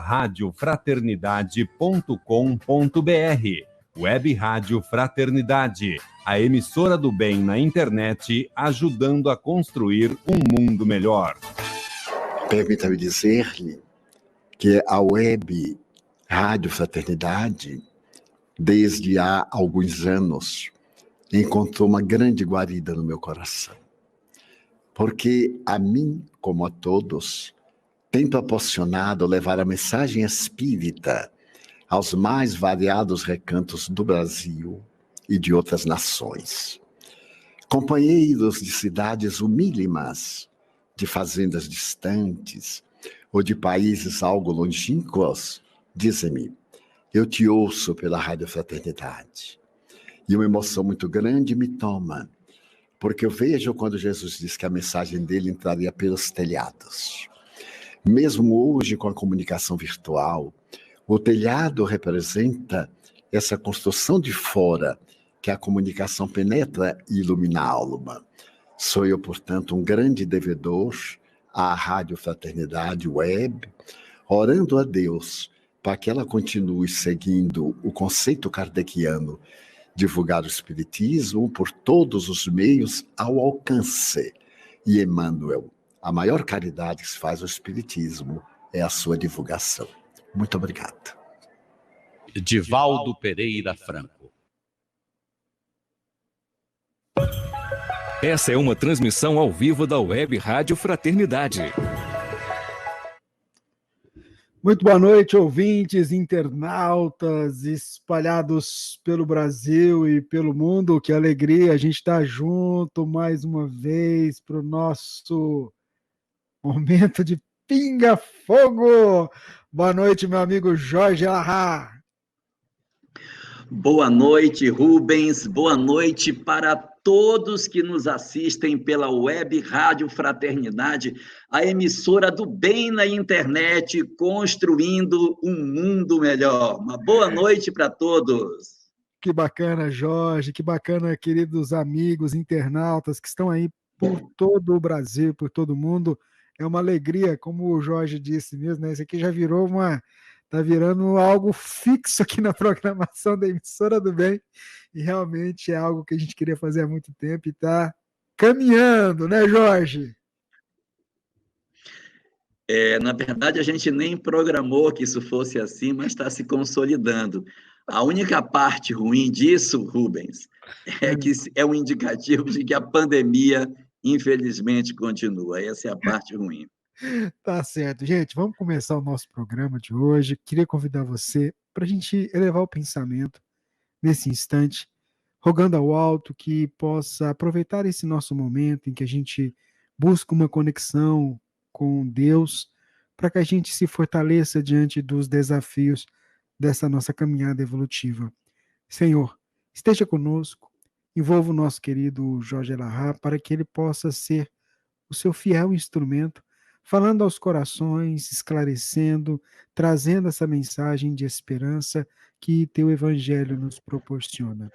radiofraternidade.com.br. Web Rádio Fraternidade, a emissora do bem na internet, ajudando a construir um mundo melhor. Permita-me dizer-lhe que a Web Rádio Fraternidade, desde há alguns anos, encontrou uma grande guarida no meu coração. Porque a mim, como a todos, tem proporcionado levar a mensagem espírita aos mais variados recantos do Brasil e de outras nações. Companheiros de cidades humílimas, de fazendas distantes ou de países algo longínquos, dizem-me, eu te ouço pela Rádio Fraternidade. E uma emoção muito grande me toma, porque eu vejo quando Jesus disse que a mensagem dele entraria pelos telhados. Mesmo hoje, com a comunicação virtual, o telhado representa essa construção de fora, que a comunicação penetra e ilumina a alma. Sou eu, portanto, um grande devedor à Rádio Fraternidade Web, orando a Deus para que ela continue seguindo o conceito kardeciano, divulgar o Espiritismo por todos os meios ao alcance. E Emmanuel, a maior caridade que se faz ao Espiritismo é a sua divulgação. Muito obrigado. Divaldo Pereira Franco. Essa é uma transmissão ao vivo da Web Rádio Fraternidade. Muito boa noite, ouvintes, internautas espalhados pelo Brasil e pelo mundo. Que alegria a gente estar junto mais uma vez para o nosso momento de pinga-fogo. Boa noite, meu amigo Jorge Elahá. Boa noite, Rubens. Boa noite para todos que nos assistem pela Web Rádio Fraternidade, a emissora do bem na internet, construindo um mundo melhor. Uma boa noite para todos. Que bacana, Jorge. Que bacana, queridos amigos internautas que estão aí por todo o Brasil, por todo o mundo. É uma alegria, como o Jorge disse mesmo, né? Isso aqui já virou tá virando algo fixo aqui na programação da emissora do bem, e realmente é algo que a gente queria fazer há muito tempo e está caminhando, né, Jorge? Na verdade, a gente nem programou que isso fosse assim, mas está se consolidando. A única parte ruim disso, Rubens, é que é um indicativo de que a pandemia, infelizmente, continua. Essa é a parte ruim. Tá certo. Gente, vamos começar o nosso programa de hoje. Queria convidar você para a gente elevar o pensamento nesse instante, rogando ao alto que possa aproveitar esse nosso momento em que a gente busca uma conexão com Deus, para que a gente se fortaleça diante dos desafios dessa nossa caminhada evolutiva. Senhor, esteja conosco, envolva o nosso querido Jorge Elahá para que ele possa ser o seu fiel instrumento, falando aos corações, esclarecendo, trazendo essa mensagem de esperança que teu evangelho nos proporciona.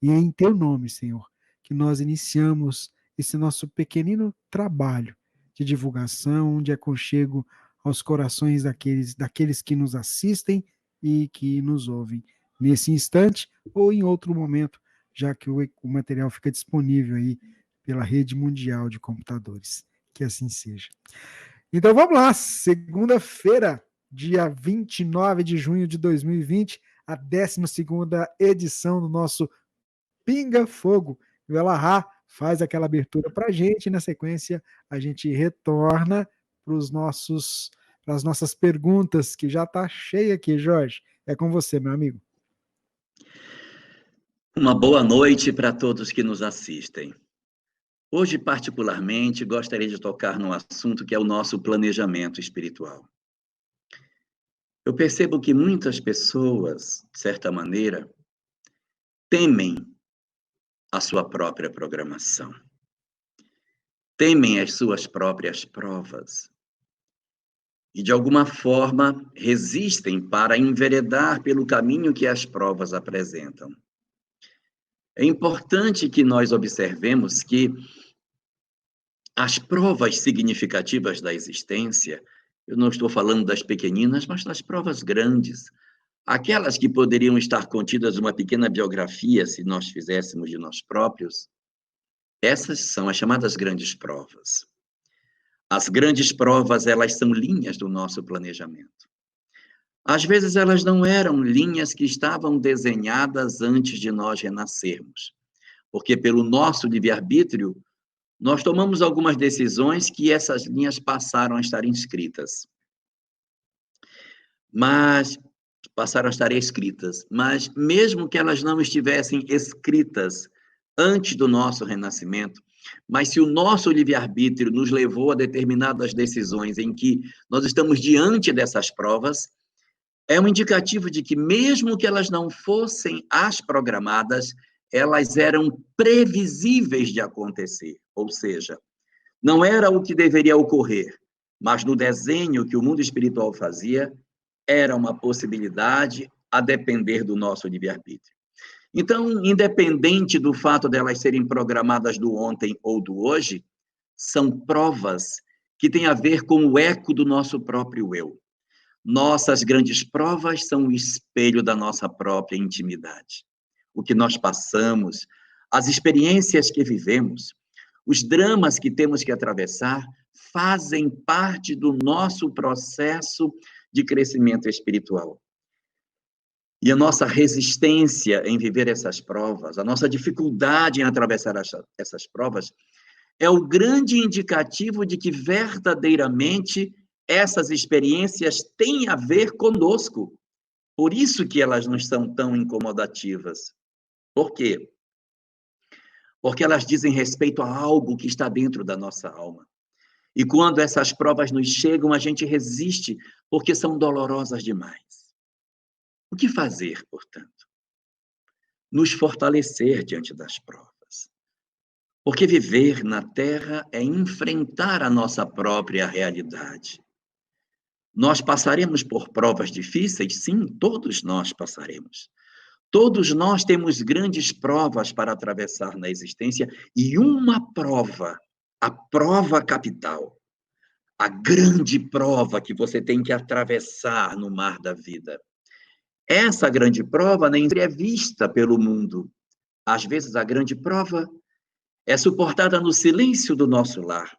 E é em teu nome, Senhor, que nós iniciamos esse nosso pequenino trabalho de divulgação, de aconchego aos corações daqueles que nos assistem e que nos ouvem nesse instante ou em outro momento, já que o material fica disponível aí pela rede mundial de computadores. Que assim seja. Então vamos lá, segunda-feira, dia 29 de junho de 2020, a 12ª edição do nosso Pinga Fogo. E o Elahá faz aquela abertura para a gente, e na sequência a gente retorna para as nossas perguntas, que já está cheia aqui, Jorge. É com você, meu amigo. Uma boa noite para todos que nos assistem. Hoje, particularmente, gostaria de tocar num assunto que é o nosso planejamento espiritual. Eu percebo que muitas pessoas, de certa maneira, temem a sua própria programação, temem as suas próprias provas e, de alguma forma, resistem para enveredar pelo caminho que as provas apresentam. É importante que nós observemos que as provas significativas da existência, Eu não estou falando das pequeninas, mas das provas grandes. Aquelas que poderiam estar contidas numa pequena biografia, se nós fizéssemos de nós próprios. Essas são as chamadas grandes provas. As grandes provas, elas são linhas do nosso planejamento. Às vezes, elas não eram linhas que estavam desenhadas antes de nós renascermos, porque pelo nosso livre-arbítrio, nós tomamos algumas decisões que essas linhas passaram a estar inscritas. Mas mesmo que elas não estivessem escritas antes do nosso renascimento, mas se o nosso livre-arbítrio nos levou a determinadas decisões em que nós estamos diante dessas provas, é um indicativo de que, mesmo que elas não fossem as programadas, elas eram previsíveis de acontecer. Ou seja, não era o que deveria ocorrer, mas no desenho que o mundo espiritual fazia, era uma possibilidade a depender do nosso livre-arbítrio. Então, independente do fato de elas serem programadas do ontem ou do hoje, são provas que têm a ver com o eco do nosso próprio eu. Nossas grandes provas são o espelho da nossa própria intimidade. O que nós passamos, as experiências que vivemos, os dramas que temos que atravessar, fazem parte do nosso processo de crescimento espiritual. E a nossa resistência em viver essas provas, a nossa dificuldade em atravessar essas provas, é o grande indicativo de que verdadeiramente essas experiências têm a ver conosco. Por isso que elas não são tão incomodativas. Por quê? Porque elas dizem respeito a algo que está dentro da nossa alma. E quando essas provas nos chegam, a gente resiste, porque são dolorosas demais. O que fazer, portanto? Nos fortalecer diante das provas. Porque viver na Terra é enfrentar a nossa própria realidade. Nós passaremos por provas difíceis? Sim, todos nós passaremos. Todos nós temos grandes provas para atravessar na existência, e uma prova, a prova capital, a grande prova que você tem que atravessar no mar da vida. Essa grande prova nem sempre é vista pelo mundo. Às vezes, a grande prova é suportada no silêncio do nosso lar,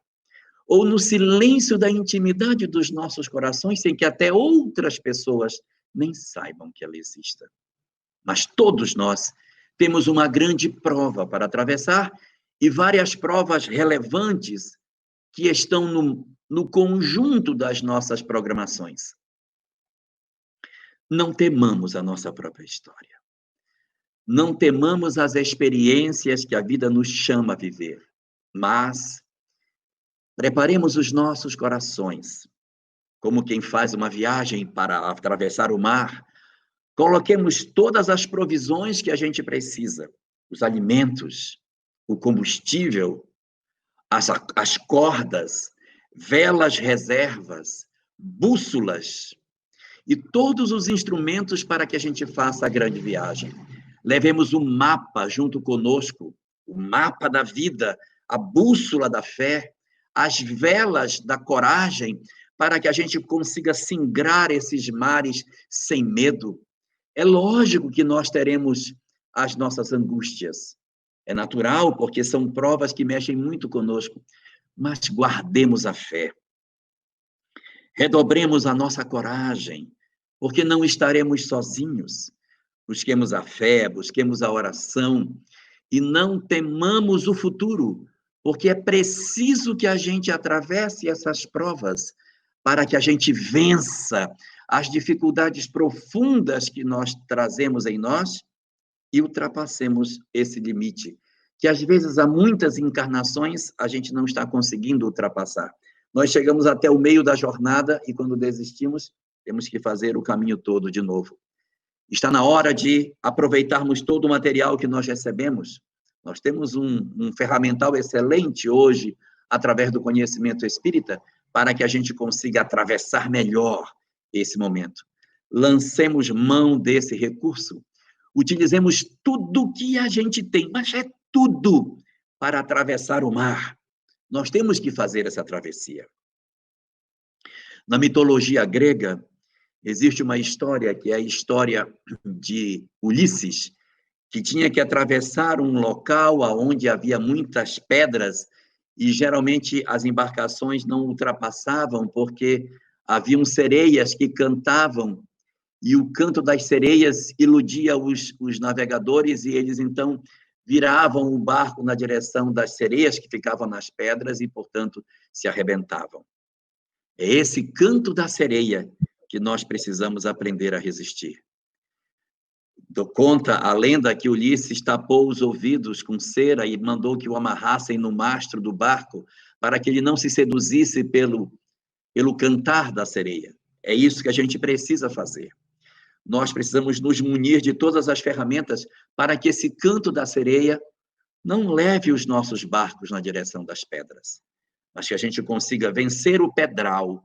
ou no silêncio da intimidade dos nossos corações, sem que até outras pessoas nem saibam que ela exista. Mas todos nós temos uma grande prova para atravessar, e várias provas relevantes que estão no conjunto das nossas programações. Não temamos a nossa própria história. Não temamos as experiências que a vida nos chama a viver, mas preparemos os nossos corações, como quem faz uma viagem para atravessar o mar. Coloquemos todas as provisões que a gente precisa, os alimentos, o combustível, as cordas, velas reservas, bússolas e todos os instrumentos para que a gente faça a grande viagem. Levemos o mapa junto conosco, o mapa da vida, a bússola da fé, as velas da coragem, para que a gente consiga singrar esses mares sem medo. É lógico que nós teremos as nossas angústias. É natural, porque são provas que mexem muito conosco. Mas guardemos a fé. Redobremos a nossa coragem, porque não estaremos sozinhos. Busquemos a fé, busquemos a oração e não temamos o futuro, porque é preciso que a gente atravesse essas provas para que a gente vença as dificuldades profundas que nós trazemos em nós e ultrapassemos esse limite, que às vezes há muitas encarnações a gente não está conseguindo ultrapassar. Nós chegamos até o meio da jornada e quando desistimos, temos que fazer o caminho todo de novo. Está na hora de aproveitarmos todo o material que nós recebemos. Nós temos um ferramental excelente hoje, através do conhecimento espírita, para que a gente consiga atravessar melhor esse momento. Lancemos mão desse recurso. Utilizemos tudo que a gente tem, mas é tudo para atravessar o mar. Nós temos que fazer essa travessia. Na mitologia grega, existe uma história que é a história de Ulisses, que tinha que atravessar um local onde havia muitas pedras e geralmente as embarcações não ultrapassavam porque haviam sereias que cantavam e o canto das sereias iludia os navegadores e eles então viravam o barco na direção das sereias que ficavam nas pedras e, portanto, se arrebentavam. É esse canto da sereia que nós precisamos aprender a resistir. Conta a lenda que Ulisses tapou os ouvidos com cera e mandou que o amarrassem no mastro do barco para que ele não se seduzisse pelo cantar da sereia. É isso que a gente precisa fazer. Nós precisamos nos munir de todas as ferramentas para que esse canto da sereia não leve os nossos barcos na direção das pedras, mas que a gente consiga vencer o pedral,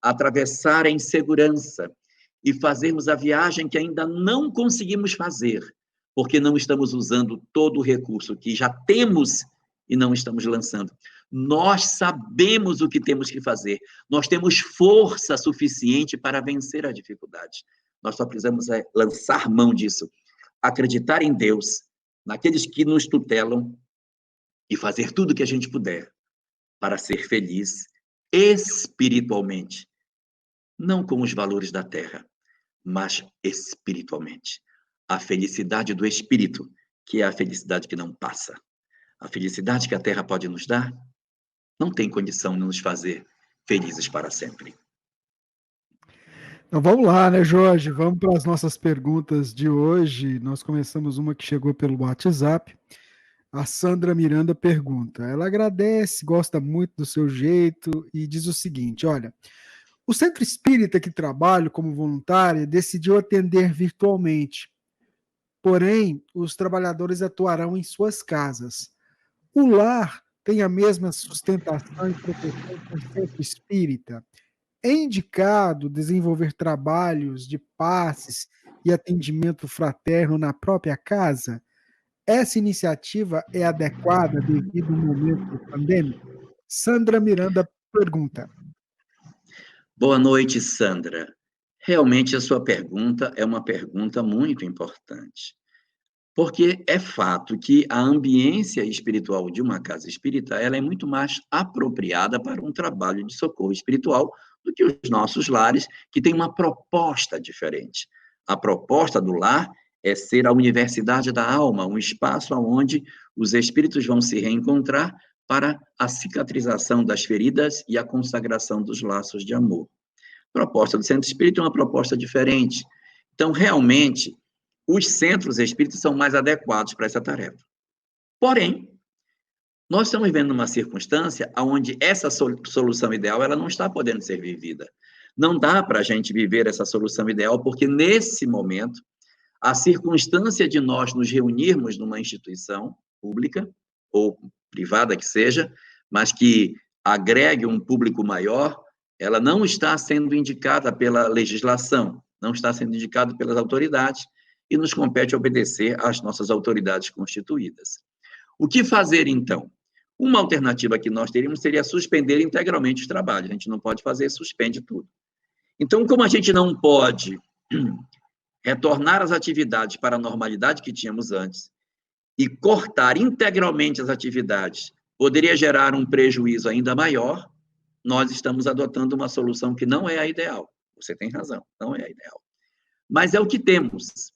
atravessar em segurança e fazermos a viagem que ainda não conseguimos fazer, porque não estamos usando todo o recurso que já temos e não estamos lançando. Nós sabemos o que temos que fazer, nós temos força suficiente para vencer a dificuldade. Nós só precisamos lançar mão disso, acreditar em Deus, naqueles que nos tutelam e fazer tudo o que a gente puder para ser feliz espiritualmente, não com os valores da terra, mas espiritualmente. A felicidade do espírito, que é a felicidade que não passa. A felicidade que a terra pode nos dar, não tem condição de nos fazer felizes para sempre. Então vamos lá, né, Jorge? Vamos para as nossas perguntas de hoje. Nós começamos uma que chegou pelo WhatsApp. A Sandra Miranda pergunta. Ela agradece, gosta muito do seu jeito e diz o seguinte: olha, o Centro Espírita que trabalho como voluntária decidiu atender virtualmente. Porém, os trabalhadores atuarão em suas casas. O lar tem a mesma sustentação e proteção que o Centro Espírita. É indicado desenvolver trabalhos de passes e atendimento fraterno na própria casa? Essa iniciativa é adequada devido ao momento pandêmico? Sandra Miranda pergunta. Boa noite, Sandra. Realmente a sua pergunta é uma pergunta muito importante, porque é fato que a ambiência espiritual de uma casa espírita ela é muito mais apropriada para um trabalho de socorro espiritual do que os nossos lares, que têm uma proposta diferente. A proposta do lar é ser a universidade da alma, um espaço onde os espíritos vão se reencontrar para a cicatrização das feridas e a consagração dos laços de amor. A proposta do centro espírita é uma proposta diferente. Então, realmente, os centros espíritas são mais adequados para essa tarefa. Porém, nós estamos vivendo uma circunstância onde essa solução ideal ela não está podendo ser vivida. Não dá para a gente viver essa solução ideal, porque nesse momento, a circunstância de nós nos reunirmos numa instituição pública ou privada que seja, mas que agregue um público maior, ela não está sendo indicada pela legislação, não está sendo indicada pelas autoridades, e nos compete obedecer às nossas autoridades constituídas. O que fazer, então? Uma alternativa que nós teríamos seria suspender integralmente os trabalhos. A gente não pode fazer, suspende tudo. Então, como a gente não pode retornar às atividades para a normalidade que tínhamos antes e cortar integralmente as atividades poderia gerar um prejuízo ainda maior, nós estamos adotando uma solução que não é a ideal. Você tem razão, não é a ideal. Mas é o que temos.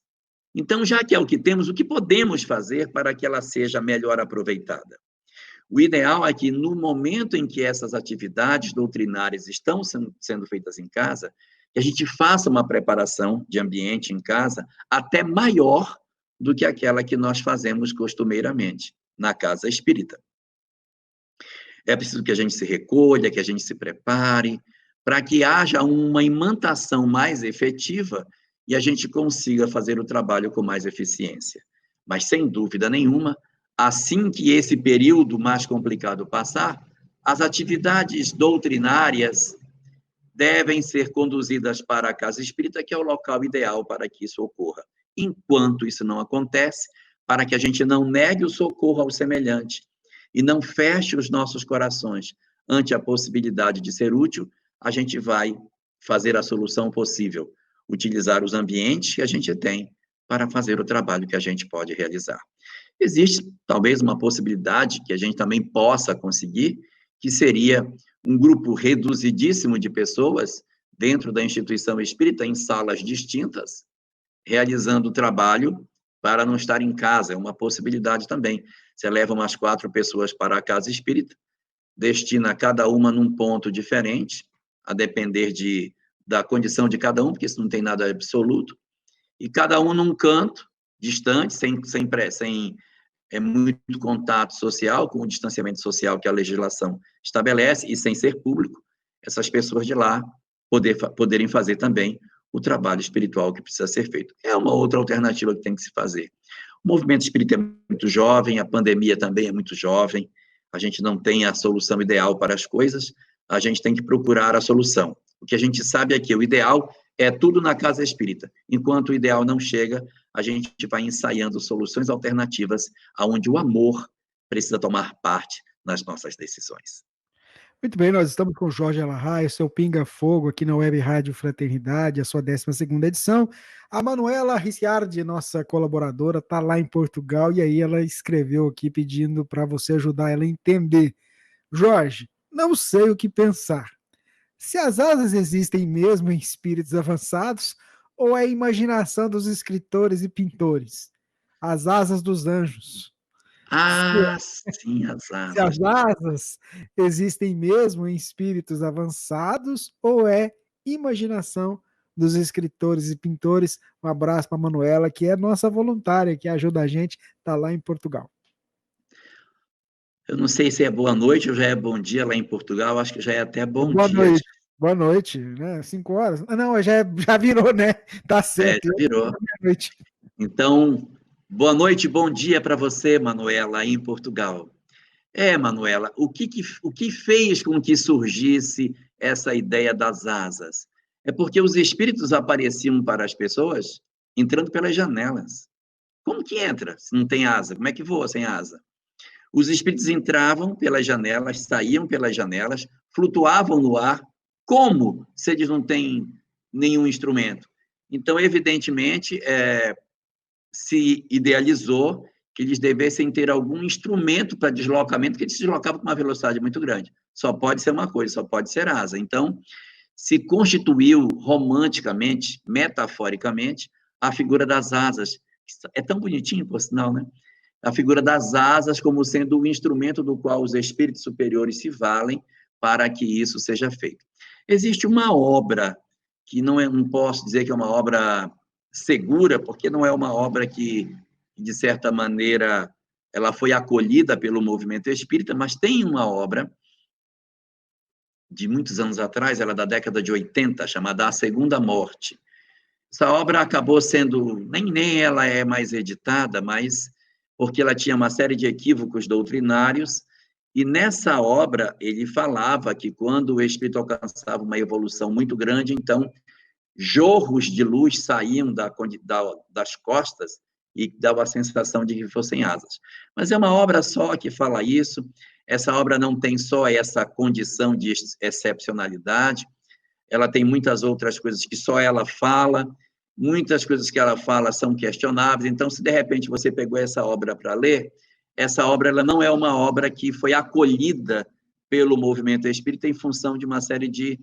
Então, já que é o que temos, o que podemos fazer para que ela seja melhor aproveitada? O ideal é que, no momento em que essas atividades doutrinárias estão sendo feitas em casa, que a gente faça uma preparação de ambiente em casa até maior do que aquela que nós fazemos costumeiramente na casa espírita. É preciso que a gente se recolha, que a gente se prepare, para que haja uma imantação mais efetiva e a gente consiga fazer o trabalho com mais eficiência. Mas, sem dúvida nenhuma, assim que esse período mais complicado passar, as atividades doutrinárias devem ser conduzidas para a casa espírita, que é o local ideal para que isso ocorra. Enquanto isso não acontece, para que a gente não negue o socorro ao semelhante e não feche os nossos corações ante a possibilidade de ser útil, a gente vai fazer a solução possível, utilizar os ambientes que a gente tem para fazer o trabalho que a gente pode realizar. Existe, talvez, uma possibilidade que a gente também possa conseguir, que seria um grupo reduzidíssimo de pessoas dentro da instituição espírita, em salas distintas, realizando o trabalho para não estar em casa. É uma possibilidade também. Você leva umas 4 pessoas para a casa espírita, destina cada uma num ponto diferente, a depender da condição de cada um, porque isso não tem nada absoluto, e cada um num canto, distante, sem muito contato social, com o distanciamento social que a legislação estabelece, e sem ser público, essas pessoas de lá poderem fazer também o trabalho espiritual que precisa ser feito. É uma outra alternativa que tem que se fazer. O movimento espírita é muito jovem, a pandemia também é muito jovem, a gente não tem a solução ideal para as coisas, a gente tem que procurar a solução. O que a gente sabe é que o ideal é tudo na casa espírita. Enquanto o ideal não chega, a gente vai ensaiando soluções alternativas aonde o amor precisa tomar parte nas nossas decisões. Muito bem, nós estamos com o Jorge Elahá, seu Pinga Fogo, aqui na Web Rádio Fraternidade, a sua 12ª edição. A Manuela Ricciardi, nossa colaboradora, está lá em Portugal, e aí ela escreveu aqui pedindo para você ajudar ela a entender. Jorge, não sei o que pensar. Se as asas existem mesmo em espíritos avançados, ou é imaginação dos escritores e pintores? As asas dos anjos. Ah, sim, as Se as asas. asas existem mesmo em espíritos avançados, ou é imaginação dos escritores e pintores? Um abraço para a Manuela, que é nossa voluntária, que ajuda a gente, está lá em Portugal. Eu não sei se é boa noite ou já é bom dia lá em Portugal, acho que já é até bom dia. Boa noite, né? 5 horas. Ah, não, já virou, né? Tá certo. Já virou. Boa noite. Então, boa noite, bom dia para você, Manuela, aí em Portugal. Manuela, o que fez com que surgisse essa ideia das asas? É porque os espíritos apareciam para as pessoas entrando pelas janelas. Como que entra se não tem asa? Como é que voa sem asa? Os espíritos entravam pelas janelas, saíam pelas janelas, flutuavam no ar. Como se eles não têm nenhum instrumento? Então, evidentemente, se idealizou que eles devessem ter algum instrumento para deslocamento, que eles se deslocavam com uma velocidade muito grande. Só pode ser uma coisa, só pode ser asa. Então, se constituiu romanticamente, metaforicamente, a figura das asas. É tão bonitinho, por sinal, né? A figura das asas como sendo o instrumento do qual os espíritos superiores se valem para que isso seja feito. Existe uma obra que não posso dizer que é uma obra segura, porque não é uma obra que, de certa maneira, ela foi acolhida pelo movimento espírita, mas tem uma obra de muitos anos atrás, ela é da década de 80, chamada A Segunda Morte. Essa obra acabou sendo, nem ela é mais editada, mas porque ela tinha uma série de equívocos doutrinários, e nessa obra ele falava que quando o espírito alcançava uma evolução muito grande, então jorros de luz saíam das costas e dava a sensação de que fossem asas. Mas é uma obra só que fala isso, essa obra não tem só essa condição de excepcionalidade, ela tem muitas outras coisas que só ela fala, muitas coisas que ela fala são questionáveis, então, se de repente você pegou essa obra para ler, essa obra ela não é uma obra que foi acolhida pelo movimento espírita em função de uma série de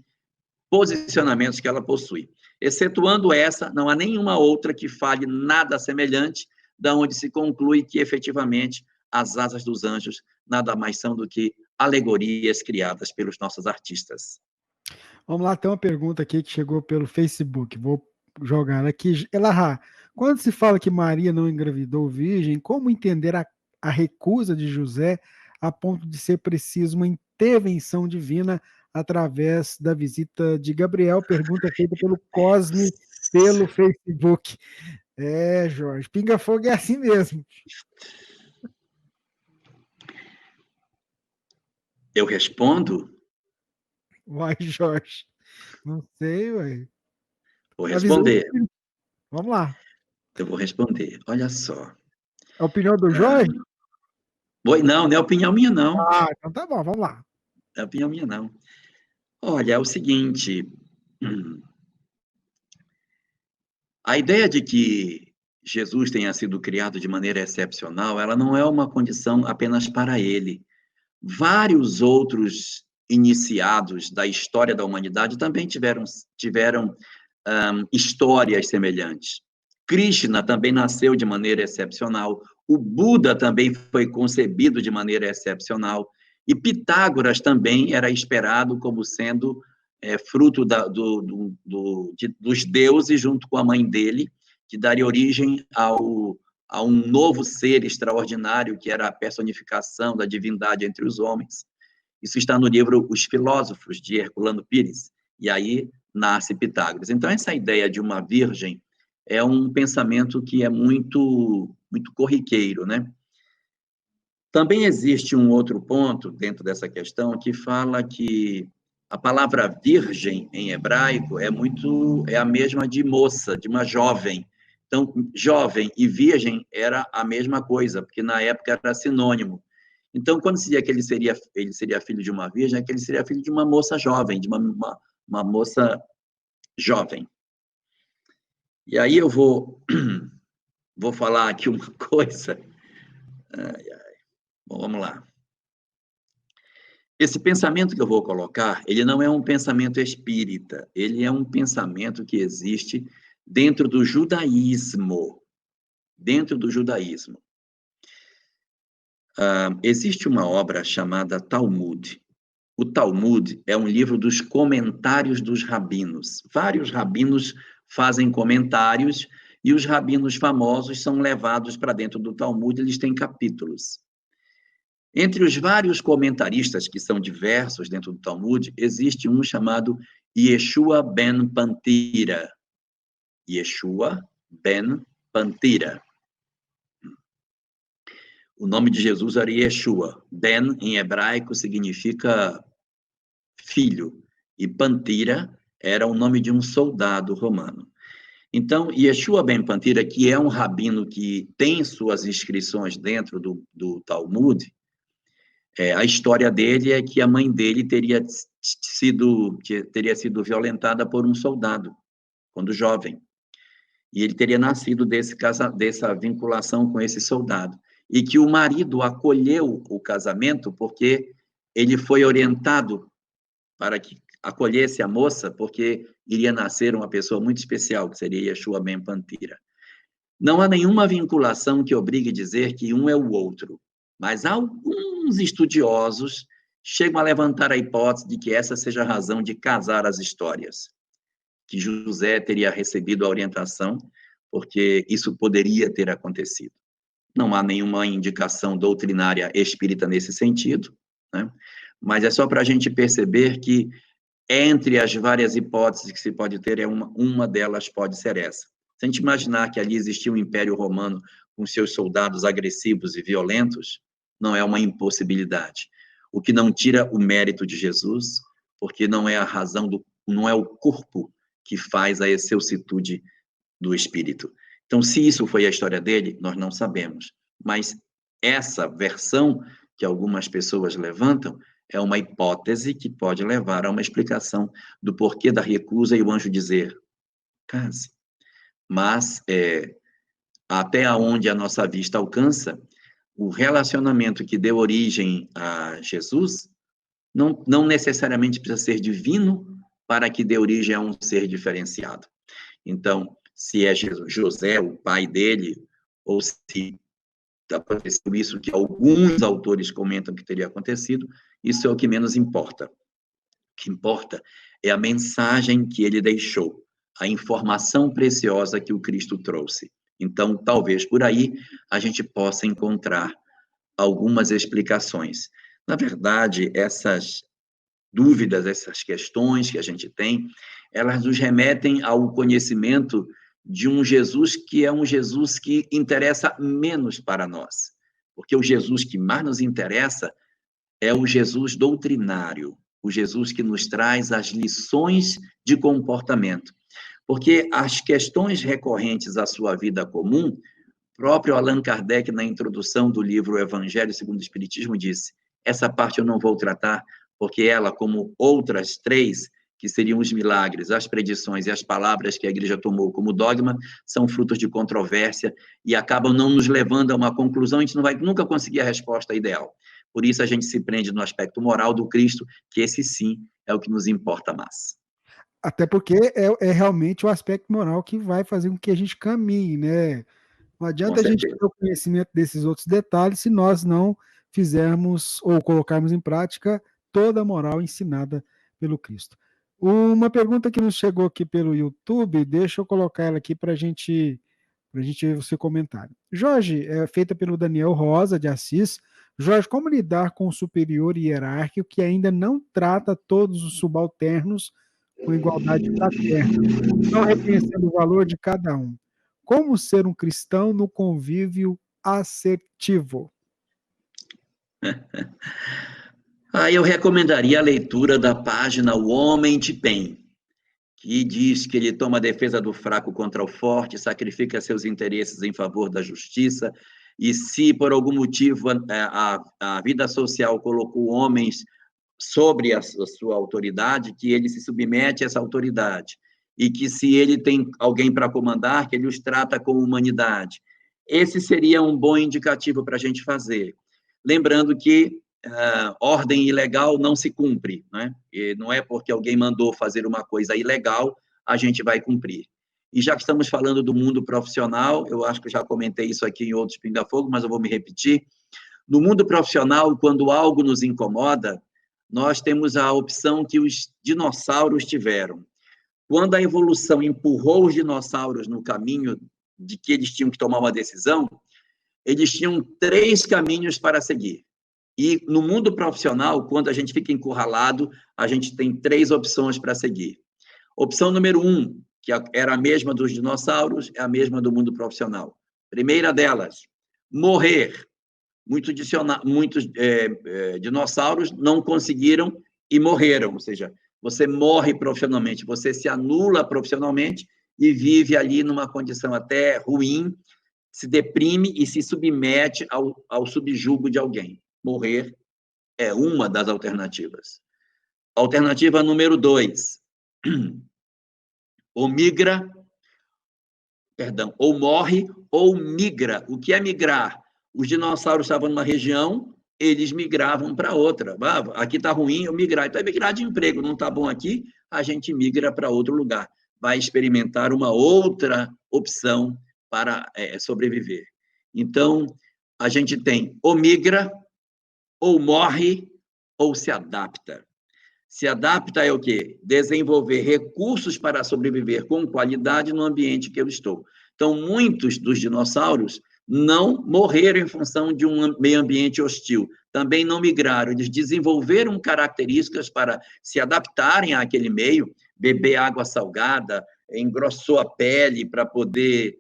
posicionamentos que ela possui. Excetuando essa, não há nenhuma outra que fale nada semelhante, da onde se conclui que, efetivamente, as asas dos anjos nada mais são do que alegorias criadas pelos nossos artistas. Vamos lá, tem uma pergunta aqui que chegou pelo Facebook. Vou jogar ela aqui. Elahá, quando se fala que Maria não engravidou virgem, como entender a recusa de José a ponto de ser preciso uma intervenção divina através da visita de Gabriel? Pergunta feita pelo Cosme, pelo Facebook. Jorge, Pinga Fogo é assim mesmo. Eu respondo? Vai, Jorge. Não sei, ué. Vou responder. Vamos lá. Eu vou responder. Olha só. A opinião do Jorge? Não é opinião minha, não. Então tá bom, vamos lá. Não é opinião minha, não. Olha, é o seguinte, a ideia de que Jesus tenha sido criado de maneira excepcional, ela não é uma condição apenas para ele. Vários outros iniciados da história da humanidade também tiveram histórias semelhantes. Krishna também nasceu de maneira excepcional, o Buda também foi concebido de maneira excepcional, e Pitágoras também era esperado como sendo fruto dos deuses, junto com a mãe dele, que daria origem a um novo ser extraordinário, que era a personificação da divindade entre os homens. Isso está no livro Os Filósofos, de Herculano Pires, e aí nasce Pitágoras. Então, essa ideia de uma virgem é um pensamento que é muito, muito corriqueiro, né? Também existe um outro ponto dentro dessa questão que fala que a palavra virgem em hebraico é a mesma de moça, de uma jovem. Então, jovem e virgem era a mesma coisa, porque na época era sinônimo. Então, quando se dizia que ele seria filho de uma virgem, é que ele seria filho de uma moça jovem, de uma moça jovem. E aí eu vou falar aqui uma coisa. Bom, vamos lá. Esse pensamento que eu vou colocar, ele não é um pensamento espírita, ele é um pensamento que existe dentro do judaísmo. Dentro do judaísmo. Existe uma obra chamada Talmud. O Talmud é um livro dos comentários dos rabinos. Vários rabinos fazem comentários e os rabinos famosos são levados para dentro do Talmud, eles têm capítulos. Entre os vários comentaristas, que são diversos dentro do Talmud, existe um chamado Yeshua ben Pantira. Yeshua ben Pantira. O nome de Jesus era Yeshua. Ben, em hebraico, significa filho. E Pantira era o nome de um soldado romano. Então, Yeshua ben Pantira, que é um rabino que tem suas inscrições dentro do Talmud, a história dele é que a mãe dele teria sido violentada por um soldado, quando jovem. E ele teria nascido dessa vinculação com esse soldado. E que o marido acolheu o casamento porque ele foi orientado para que acolhesse a moça, porque iria nascer uma pessoa muito especial, que seria Yeshua ben Pantira. Não há nenhuma vinculação que obrigue a dizer que um é o outro, mas alguns estudiosos chegam a levantar a hipótese de que essa seja a razão de casar as histórias, que José teria recebido a orientação, porque isso poderia ter acontecido. Não há nenhuma indicação doutrinária espírita nesse sentido, né? Mas é só para a gente perceber que, entre as várias hipóteses que se pode ter, uma delas pode ser essa. Se a gente imaginar que ali existia um império romano com seus soldados agressivos e violentos, não é uma impossibilidade. O que não tira o mérito de Jesus, porque não é a razão não é o corpo que faz a excelsitude do espírito. Então, se isso foi a história dele, nós não sabemos. Mas essa versão que algumas pessoas levantam é uma hipótese que pode levar a uma explicação do porquê da recusa e o anjo dizer, case. Mas, até onde a nossa vista alcança, o relacionamento que deu origem a Jesus não necessariamente precisa ser divino para que dê origem a um ser diferenciado. Então, se é José, o pai dele, ou se aconteceu isso que alguns autores comentam que teria acontecido, isso é o que menos importa. O que importa é a mensagem que ele deixou, a informação preciosa que o Cristo trouxe. Então, talvez por aí a gente possa encontrar algumas explicações. Na verdade, essas dúvidas, essas questões que a gente tem, elas nos remetem ao conhecimento de um Jesus que é um Jesus que interessa menos para nós. Porque o Jesus que mais nos interessa é o Jesus doutrinário, o Jesus que nos traz as lições de comportamento. Porque as questões recorrentes à sua vida comum, próprio Allan Kardec, na introdução do livro Evangelho segundo o Espiritismo, disse, essa parte eu não vou tratar, porque ela, como outras 3, que seriam os milagres, as predições e as palavras que a igreja tomou como dogma, são frutos de controvérsia e acabam não nos levando a uma conclusão, a gente não vai nunca conseguir a resposta ideal. Por isso, a gente se prende no aspecto moral do Cristo, que esse sim é o que nos importa mais. Até porque é realmente o aspecto moral que vai fazer com que a gente caminhe, né? Não adianta a gente ter o conhecimento desses outros detalhes se nós não fizermos ou colocarmos em prática toda a moral ensinada pelo Cristo. Uma pergunta que nos chegou aqui pelo YouTube, deixa eu colocar ela aqui para a gente ver o seu comentário. Jorge, é feita pelo Daniel Rosa, de Assis. Jorge, como lidar com o superior hierárquico que ainda não trata todos os subalternos com igualdade fraterna, não reconhecendo o valor de cada um? Como ser um cristão no convívio assertivo? Eu recomendaria a leitura da página O Homem de Bem, que diz que ele toma a defesa do fraco contra o forte, sacrifica seus interesses em favor da justiça, e se por algum motivo a vida social colocou homens sobre a sua autoridade, que ele se submete a essa autoridade, e que se ele tem alguém para comandar, que ele os trata com humanidade. Esse seria um bom indicativo para a gente fazer. Lembrando que ordem ilegal não se cumpre, né? E não é porque alguém mandou fazer uma coisa ilegal, a gente vai cumprir. E já que estamos falando do mundo profissional, eu acho que eu já comentei isso aqui em outros Pinga Fogo, mas eu vou me repetir. No mundo profissional, quando algo nos incomoda, nós temos a opção que os dinossauros tiveram. Quando a evolução empurrou os dinossauros no caminho de que eles tinham que tomar uma decisão, eles tinham 3 caminhos para seguir. E no mundo profissional, quando a gente fica encurralado, a gente tem 3 opções para seguir. Opção número 1, que era a mesma dos dinossauros, é a mesma do mundo profissional. Primeira delas, morrer. Muitos dinossauros não conseguiram e morreram, ou seja, você morre profissionalmente, você se anula profissionalmente e vive ali numa condição até ruim, se deprime e se submete ao subjugo de alguém. Morrer é uma das alternativas. Alternativa número 2, ou morre ou migra. O que é migrar? Os dinossauros estavam numa região, eles migravam para outra. Aqui está ruim, eu migrar. Então, é migrar de emprego, não está bom aqui, a gente migra para outro lugar. Vai experimentar uma outra opção para sobreviver. Então, a gente tem ou migra, ou morre, ou se adapta. Se adapta é o quê? Desenvolver recursos para sobreviver com qualidade no ambiente que eu estou. Então, muitos dos dinossauros não morreram em função de um meio ambiente hostil. Também não migraram. Eles desenvolveram características para se adaptarem àquele meio, beber água salgada, engrossou a pele para poder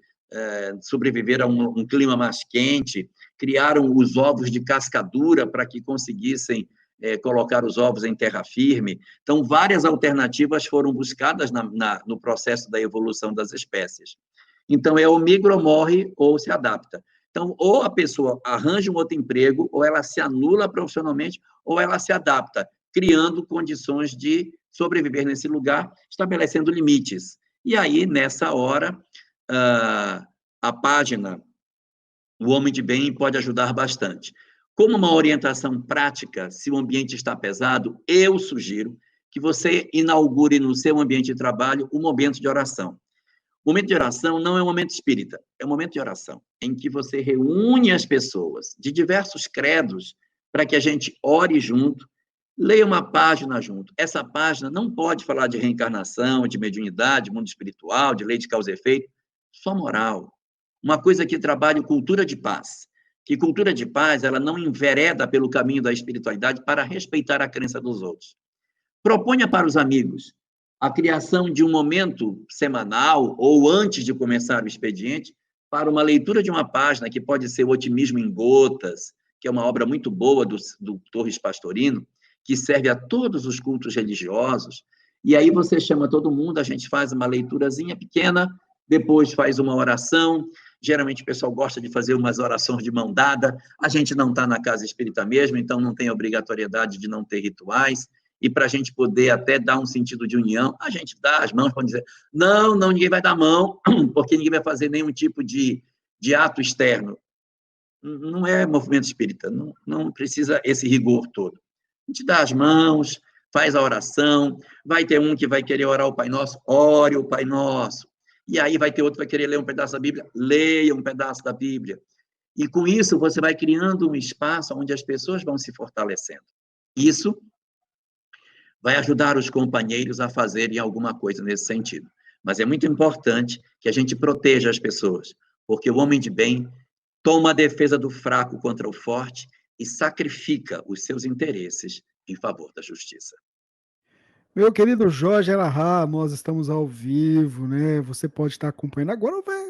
sobreviver a um clima mais quente, criaram os ovos de cascadura para que conseguissem colocar os ovos em terra firme. Então, várias alternativas foram buscadas no processo da evolução das espécies. Então, ou migra ou morre, ou se adapta. Então, ou a pessoa arranja um outro emprego, ou ela se anula profissionalmente, ou ela se adapta, criando condições de sobreviver nesse lugar, estabelecendo limites. E aí, nessa hora, a página O Homem de Bem pode ajudar bastante. Como uma orientação prática, se o ambiente está pesado, eu sugiro que você inaugure no seu ambiente de trabalho o momento de oração. O momento de oração não é um momento espírita, é um momento de oração, em que você reúne as pessoas de diversos credos para que a gente ore junto, leia uma página junto. Essa página não pode falar de reencarnação, de mediunidade, mundo espiritual, de lei de causa e efeito, só moral. Uma coisa que trabalha cultura de paz. Que cultura de paz, ela não envereda pelo caminho da espiritualidade para respeitar a crença dos outros. Proponha para os amigos a criação de um momento semanal ou antes de começar o expediente para uma leitura de uma página que pode ser O Otimismo em Gotas, que é uma obra muito boa do Torres Pastorino, que serve a todos os cultos religiosos, e aí você chama todo mundo, a gente faz uma leiturazinha pequena, depois faz uma oração, Geralmente o pessoal gosta de fazer umas orações de mão dada. A gente não está na casa espírita mesmo, então não tem obrigatoriedade de não ter rituais. E para a gente poder até dar um sentido de união, a gente dá as mãos para dizer, não, ninguém vai dar mão, porque ninguém vai fazer nenhum tipo de ato externo. Não é movimento espírita, não precisa esse rigor todo. A gente dá as mãos, faz a oração, vai ter um que vai querer orar o Pai Nosso, ore o Pai Nosso. E aí vai ter outro que vai querer ler um pedaço da Bíblia, leia um pedaço da Bíblia. E com isso você vai criando um espaço onde as pessoas vão se fortalecendo. Isso vai ajudar os companheiros a fazerem alguma coisa nesse sentido. Mas é muito importante que a gente proteja as pessoas, porque o homem de bem toma a defesa do fraco contra o forte e sacrifica os seus interesses em favor da justiça. Meu querido Jorge Elahá, nós estamos ao vivo, né? Você pode estar acompanhando agora ou vai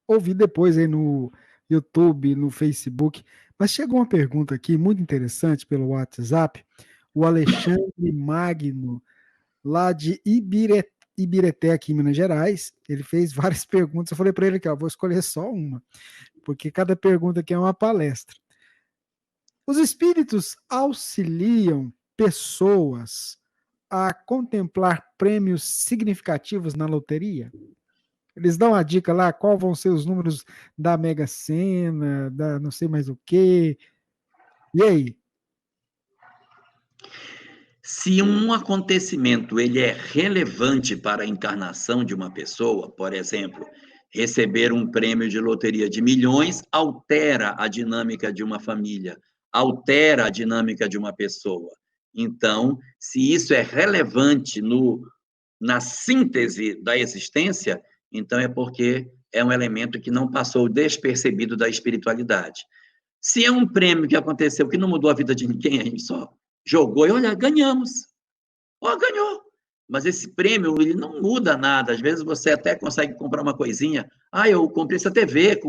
ouvir depois aí no YouTube, no Facebook. Mas chegou uma pergunta aqui muito interessante pelo WhatsApp. O Alexandre Magno, lá de Ibireté, aqui em Minas Gerais, ele fez várias perguntas. Eu falei para ele que vou escolher só uma, porque cada pergunta aqui é uma palestra. Os espíritos auxiliam pessoas a contemplar prêmios significativos na loteria? Eles dão a dica lá, qual vão ser os números da Mega Sena, da não sei mais o quê. E aí? Se um acontecimento ele é relevante para a encarnação de uma pessoa, por exemplo, receber um prêmio de loteria de milhões altera a dinâmica de uma família, altera a dinâmica de uma pessoa. Então, se isso é relevante na síntese da existência, então é porque é um elemento que não passou despercebido da espiritualidade. Se é um prêmio que aconteceu que não mudou a vida de ninguém, a gente só jogou e, olha, ganhamos. Ó, ganhou. Mas esse prêmio, ele não muda nada. Às vezes você até consegue comprar uma coisinha. Ah, eu comprei essa TV,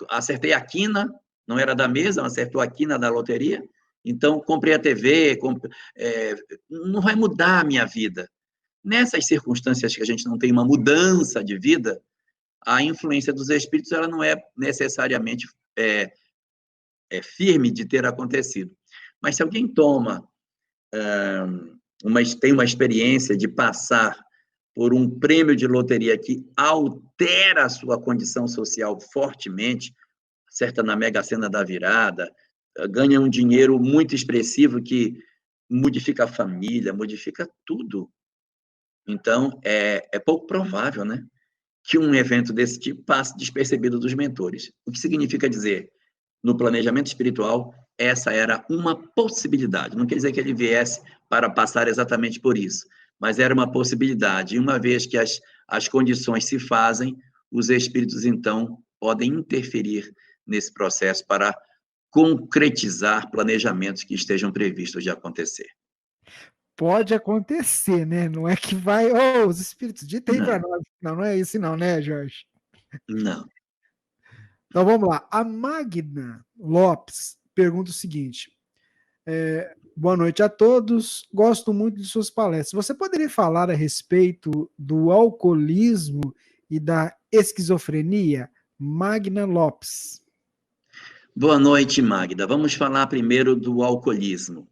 acertei a quina, não era da mesa, acertou a quina da loteria. Então, comprei a TV, não vai mudar a minha vida. Nessas circunstâncias que a gente não tem uma mudança de vida, a influência dos espíritos ela não é necessariamente firme de ter acontecido. Mas se alguém tem uma experiência de passar por um prêmio de loteria que altera a sua condição social fortemente, acerta na Mega Sena da virada, ganha um dinheiro muito expressivo que modifica a família, modifica tudo. Então, é pouco provável, né, que um evento desse tipo passe despercebido dos mentores. O que significa dizer, no planejamento espiritual, essa era uma possibilidade. Não quer dizer que ele viesse para passar exatamente por isso, mas era uma possibilidade. E uma vez que as condições se fazem, os espíritos, então, podem interferir nesse processo para concretizar planejamentos que estejam previstos de acontecer. Pode acontecer, né? Não é que vai, os espíritos, dita aí para nós. Não é isso não, né, Jorge? Não. Então vamos lá. A Magna Lopes pergunta o seguinte: boa noite a todos. Gosto muito de suas palestras. Você poderia falar a respeito do alcoolismo e da esquizofrenia? Magna Lopes. Boa noite, Magda. Vamos falar primeiro do alcoolismo.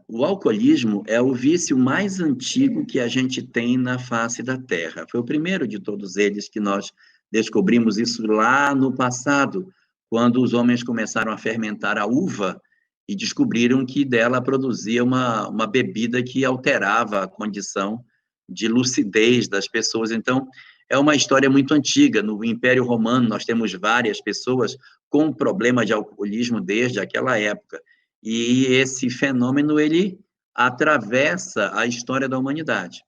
O alcoolismo é o vício mais antigo que a gente tem na face da Terra. Foi o primeiro de todos eles que nós descobrimos isso lá no passado, quando os homens começaram a fermentar a uva e descobriram que dela produzia uma bebida que alterava a condição de lucidez das pessoas. Então, é uma história muito antiga. No Império Romano, nós temos várias pessoas com problema de alcoolismo desde aquela época. E esse fenômeno, ele atravessa a história da humanidade.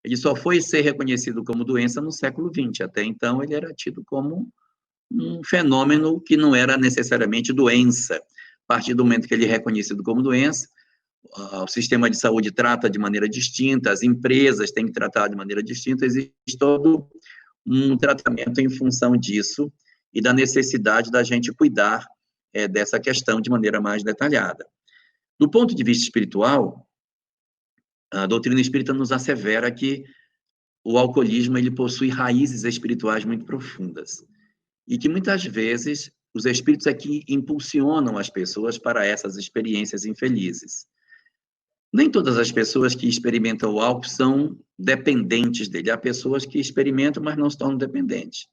Ele só foi ser reconhecido como doença no século XX. Até então, ele era tido como um fenômeno que não era necessariamente doença. A partir do momento que ele é reconhecido como doença, o sistema de saúde trata de maneira distinta, as empresas têm que tratar de maneira distinta, existe todo um tratamento em função disso e da necessidade da gente cuidar dessa questão de maneira mais detalhada. Do ponto de vista espiritual, a doutrina espírita nos assevera que o alcoolismo ele possui raízes espirituais muito profundas. e que muitas vezes os espíritos é que impulsionam as pessoas para essas experiências infelizes. Nem todas as pessoas que experimentam o álcool são dependentes dele. Há pessoas que experimentam, mas não se tornam dependentes.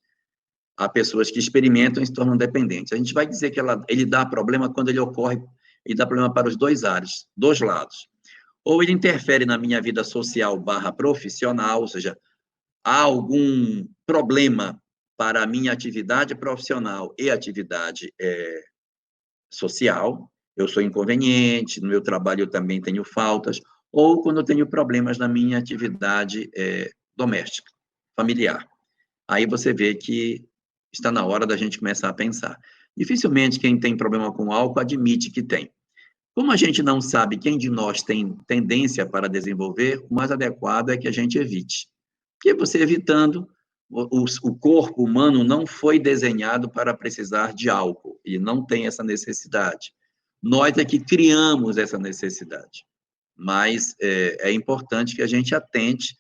Há pessoas que experimentam e se tornam dependentes. A gente vai dizer que ele dá problema quando ele ocorre, ele dá problema para os dois lados. Ou ele interfere na minha vida social / profissional, ou seja, há algum problema para a minha atividade profissional e atividade social, eu sou inconveniente, no meu trabalho eu também tenho faltas, ou quando eu tenho problemas na minha atividade doméstica, familiar. Aí você vê que está na hora da gente começar a pensar. Dificilmente quem tem problema com álcool admite que tem. Como a gente não sabe quem de nós tem tendência para desenvolver, o mais adequado é que a gente evite. Porque você evitando, o corpo humano não foi desenhado para precisar de álcool, e não tem essa necessidade. Nós é que criamos essa necessidade. Mas é importante que a gente atente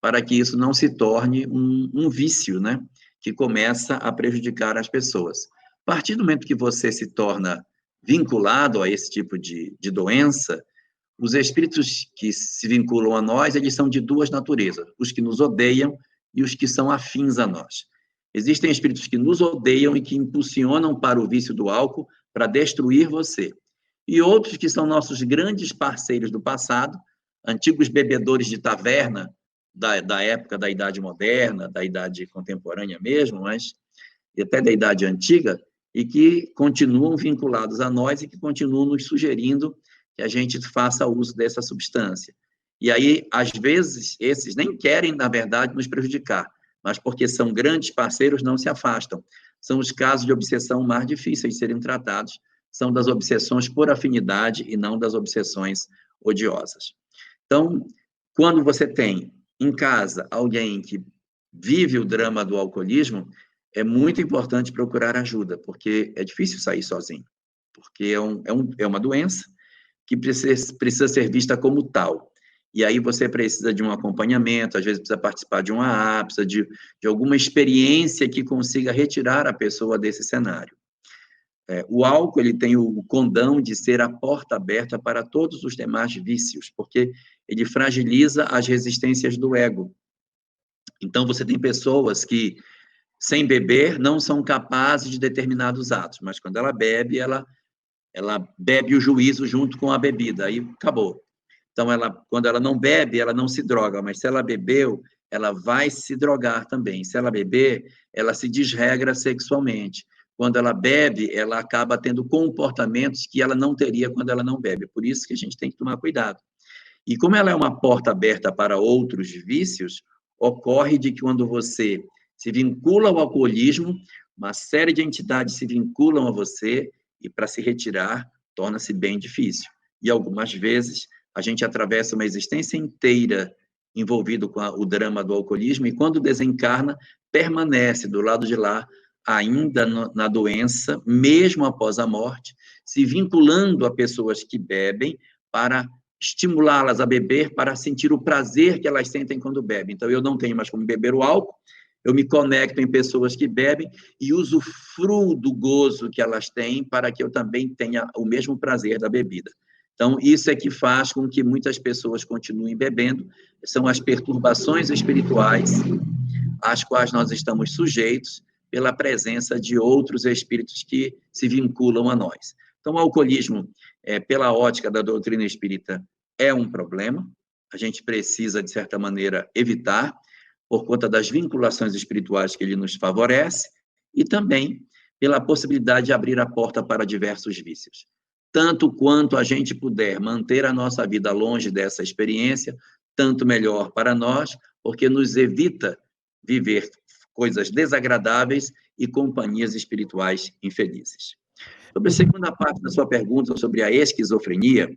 para que isso não se torne um vício, né? Que começa a prejudicar as pessoas. A partir do momento que você se torna vinculado a esse tipo de doença, os espíritos que se vinculam a nós, eles são de duas naturezas, os que nos odeiam e os que são afins a nós. Existem espíritos que nos odeiam e que impulsionam para o vício do álcool para destruir você. E outros que são nossos grandes parceiros do passado, antigos bebedores de taverna, da época da Idade Moderna, da Idade Contemporânea mesmo, mas até da Idade Antiga, e que continuam vinculados a nós e que continuam nos sugerindo que a gente faça uso dessa substância. E aí, às vezes, esses nem querem, na verdade, nos prejudicar, mas porque são grandes parceiros, não se afastam. São os casos de obsessão mais difíceis de serem tratados, são das obsessões por afinidade e não das obsessões odiosas. Então, quando você tem em casa alguém que vive o drama do alcoolismo, é muito importante procurar ajuda, porque é difícil sair sozinho, porque é uma doença que precisa ser vista como tal. E aí você precisa de um acompanhamento, às vezes precisa participar de uma AA, precisa de alguma experiência que consiga retirar a pessoa desse cenário. O álcool, ele tem o condão de ser a porta aberta para todos os demais vícios, porque ele fragiliza as resistências do ego. Então, você tem pessoas que, sem beber, não são capazes de determinados atos, mas quando ela bebe bebe o juízo junto com a bebida, aí acabou. Então, quando ela não bebe, ela não se droga, mas se ela bebeu, ela vai se drogar também. Se ela beber, ela se desregra sexualmente. Quando ela bebe, ela acaba tendo comportamentos que ela não teria quando ela não bebe. Por isso que a gente tem que tomar cuidado. E como ela é uma porta aberta para outros vícios, ocorre de que quando você se vincula ao alcoolismo, uma série de entidades se vinculam a você e para se retirar torna-se bem difícil. E algumas vezes a gente atravessa uma existência inteira envolvido com o drama do alcoolismo e quando desencarna, permanece do lado de lá, ainda na doença, mesmo após a morte, se vinculando a pessoas que bebem para estimulá-las a beber, para sentir o prazer que elas sentem quando bebem. Então, eu não tenho mais como beber o álcool, eu me conecto em pessoas que bebem e usufruo do gozo que elas têm para que eu também tenha o mesmo prazer da bebida. Então, isso é que faz com que muitas pessoas continuem bebendo, são as perturbações espirituais às quais nós estamos sujeitos pela presença de outros espíritos que se vinculam a nós. Então, o alcoolismo, pela ótica da doutrina espírita, é um problema, a gente precisa, de certa maneira, evitar, por conta das vinculações espirituais que ele nos favorece, e também pela possibilidade de abrir a porta para diversos vícios. Tanto quanto a gente puder manter a nossa vida longe dessa experiência, tanto melhor para nós, porque nos evita viver coisas desagradáveis e companhias espirituais infelizes. Sobre a segunda parte da sua pergunta, sobre a esquizofrenia,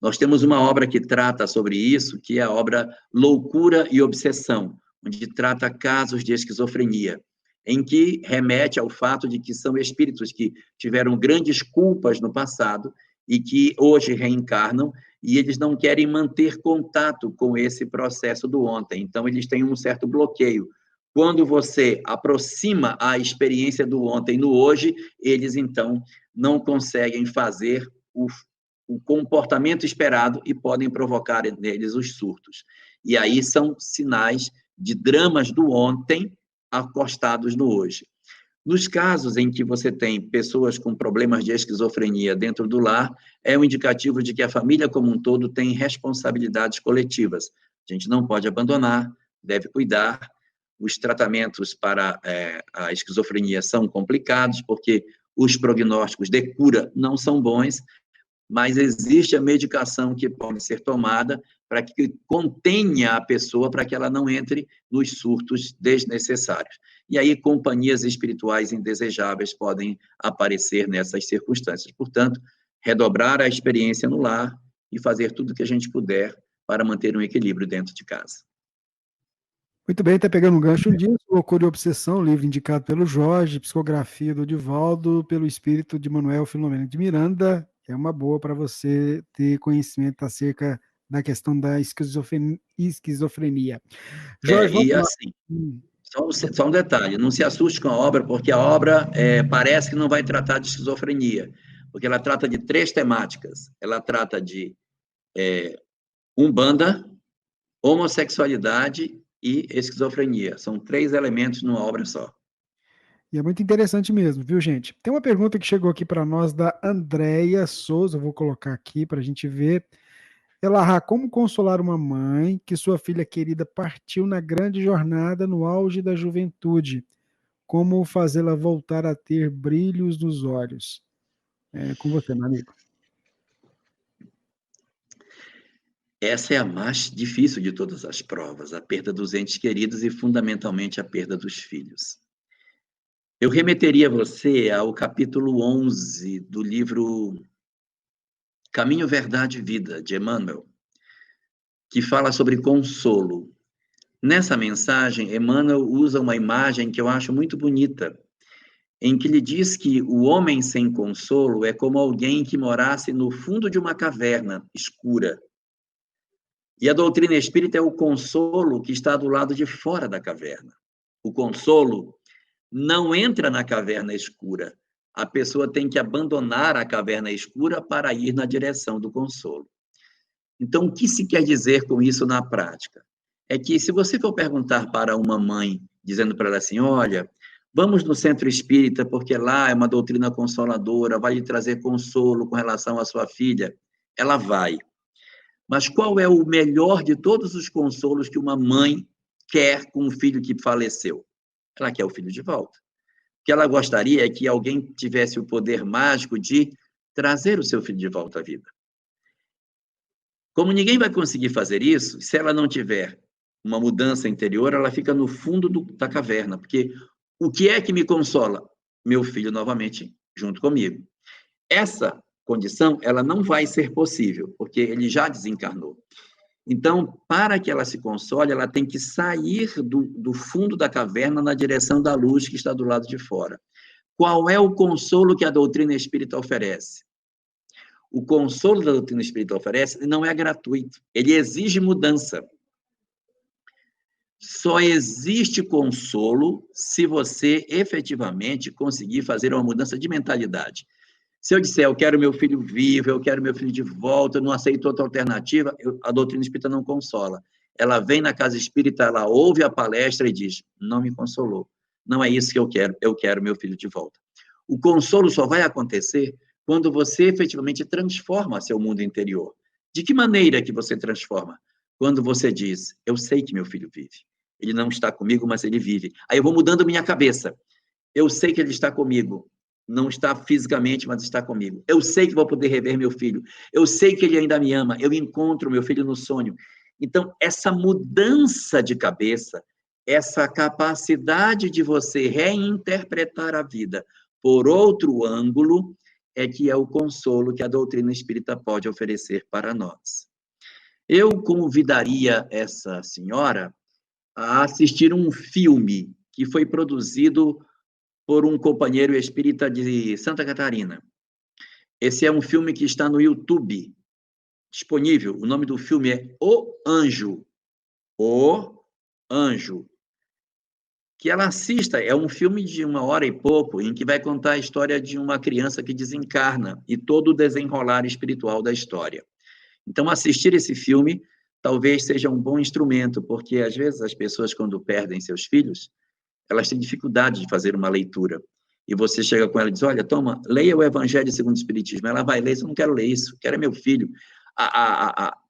nós temos uma obra que trata sobre isso, que é a obra Loucura e Obsessão, onde trata casos de esquizofrenia, em que remete ao fato de que são espíritos que tiveram grandes culpas no passado e que hoje reencarnam, e eles não querem manter contato com esse processo do ontem. Então, eles têm um certo bloqueio, Quando você aproxima a experiência do ontem no hoje, eles, então, não conseguem fazer o comportamento esperado e podem provocar neles os surtos. E aí são sinais de dramas do ontem acostados no hoje. Nos casos em que você tem pessoas com problemas de esquizofrenia dentro do lar, é um indicativo de que a família como um todo tem responsabilidades coletivas. A gente não pode abandonar, deve cuidar. Os tratamentos para a esquizofrenia são complicados, porque os prognósticos de cura não são bons, mas existe a medicação que pode ser tomada para que contenha a pessoa, para que ela não entre nos surtos desnecessários. E aí, companhias espirituais indesejáveis podem aparecer nessas circunstâncias. Portanto, redobrar a experiência no lar e fazer tudo o que a gente puder para manter um equilíbrio dentro de casa. Muito bem, está pegando um gancho disso. Loucura e Obsessão, livro indicado pelo Jorge, psicografia do Divaldo, pelo espírito de Manuel Filomeno de Miranda. É uma boa para você ter conhecimento acerca da questão da esquizofrenia. Jorge, vamos E lá. assim, só um detalhe, não se assuste com a obra, porque a obra parece que não vai tratar de esquizofrenia, porque ela trata de 3 temáticas. Ela trata de umbanda, homossexualidade e esquizofrenia. São 3 elementos numa obra só. E é muito interessante mesmo, viu, gente? Tem uma pergunta que chegou aqui para nós da Andréia Souza, eu vou colocar aqui para a gente ver. Ela, como consolar uma mãe que sua filha querida partiu na grande jornada no auge da juventude? Como fazê-la voltar a ter brilhos nos olhos? É com você, meu amigo. Essa é a mais difícil de todas as provas, a perda dos entes queridos e, fundamentalmente, a perda dos filhos. Eu remeteria você ao capítulo 11 do livro Caminho, Verdade e Vida, de Emmanuel, que fala sobre consolo. Nessa mensagem, Emmanuel usa uma imagem que eu acho muito bonita, em que ele diz que o homem sem consolo é como alguém que morasse no fundo de uma caverna escura. E a doutrina espírita é o consolo que está do lado de fora da caverna. O consolo não entra na caverna escura. A pessoa tem que abandonar a caverna escura para ir na direção do consolo. Então, o que se quer dizer com isso na prática? É que se você for perguntar para uma mãe, dizendo para ela assim, olha, vamos no centro espírita, porque lá é uma doutrina consoladora, vai lhe trazer consolo com relação à sua filha, ela vai. Mas qual é o melhor de todos os consolos que uma mãe quer com um filho que faleceu? Ela quer o filho de volta. O que ela gostaria é que alguém tivesse o poder mágico de trazer o seu filho de volta à vida. Como ninguém vai conseguir fazer isso, se ela não tiver uma mudança interior, ela fica no fundo da caverna, porque o que é que me consola? Meu filho novamente junto comigo. Essa condição, ela não vai ser possível, porque ele já desencarnou. Então, para que ela se console, ela tem que sair do fundo da caverna na direção da luz que está do lado de fora. Qual é o consolo que a doutrina espírita oferece? O consolo da doutrina espírita oferece não é gratuito, ele exige mudança. Só existe consolo se você efetivamente conseguir fazer uma mudança de mentalidade. Se eu disser, eu quero meu filho vivo, eu quero meu filho de volta, eu não aceito outra alternativa, a doutrina espírita não consola. Ela vem na casa espírita, ela ouve a palestra e diz, não me consolou. Não é isso que eu quero meu filho de volta. O consolo só vai acontecer quando você efetivamente transforma seu mundo interior. De que maneira que você transforma? Quando você diz, eu sei que meu filho vive. Ele não está comigo, mas ele vive. Aí eu vou mudando minha cabeça. Eu sei que ele está comigo. Não está fisicamente, mas está comigo. Eu sei que vou poder rever meu filho. Eu sei que ele ainda me ama. Eu encontro meu filho no sonho. Então, essa mudança de cabeça, essa capacidade de você reinterpretar a vida por outro ângulo, é que é o consolo que a doutrina espírita pode oferecer para nós. Eu convidaria essa senhora a assistir um filme que foi produzido por um companheiro espírita de Santa Catarina. Esse é um filme que está no YouTube, disponível. O nome do filme é O Anjo. O Anjo. que ela assista. É um filme de 1 hora e pouco, em que vai contar a história de uma criança que desencarna e todo o desenrolar espiritual da história. Então, assistir esse filme talvez seja um bom instrumento, porque às vezes as pessoas, quando perdem seus filhos, elas têm dificuldade de fazer uma leitura. E você chega com ela e diz: olha, toma, leia o Evangelho segundo o Espiritismo. Ela vai ler: eu não quero ler isso, quero é meu filho.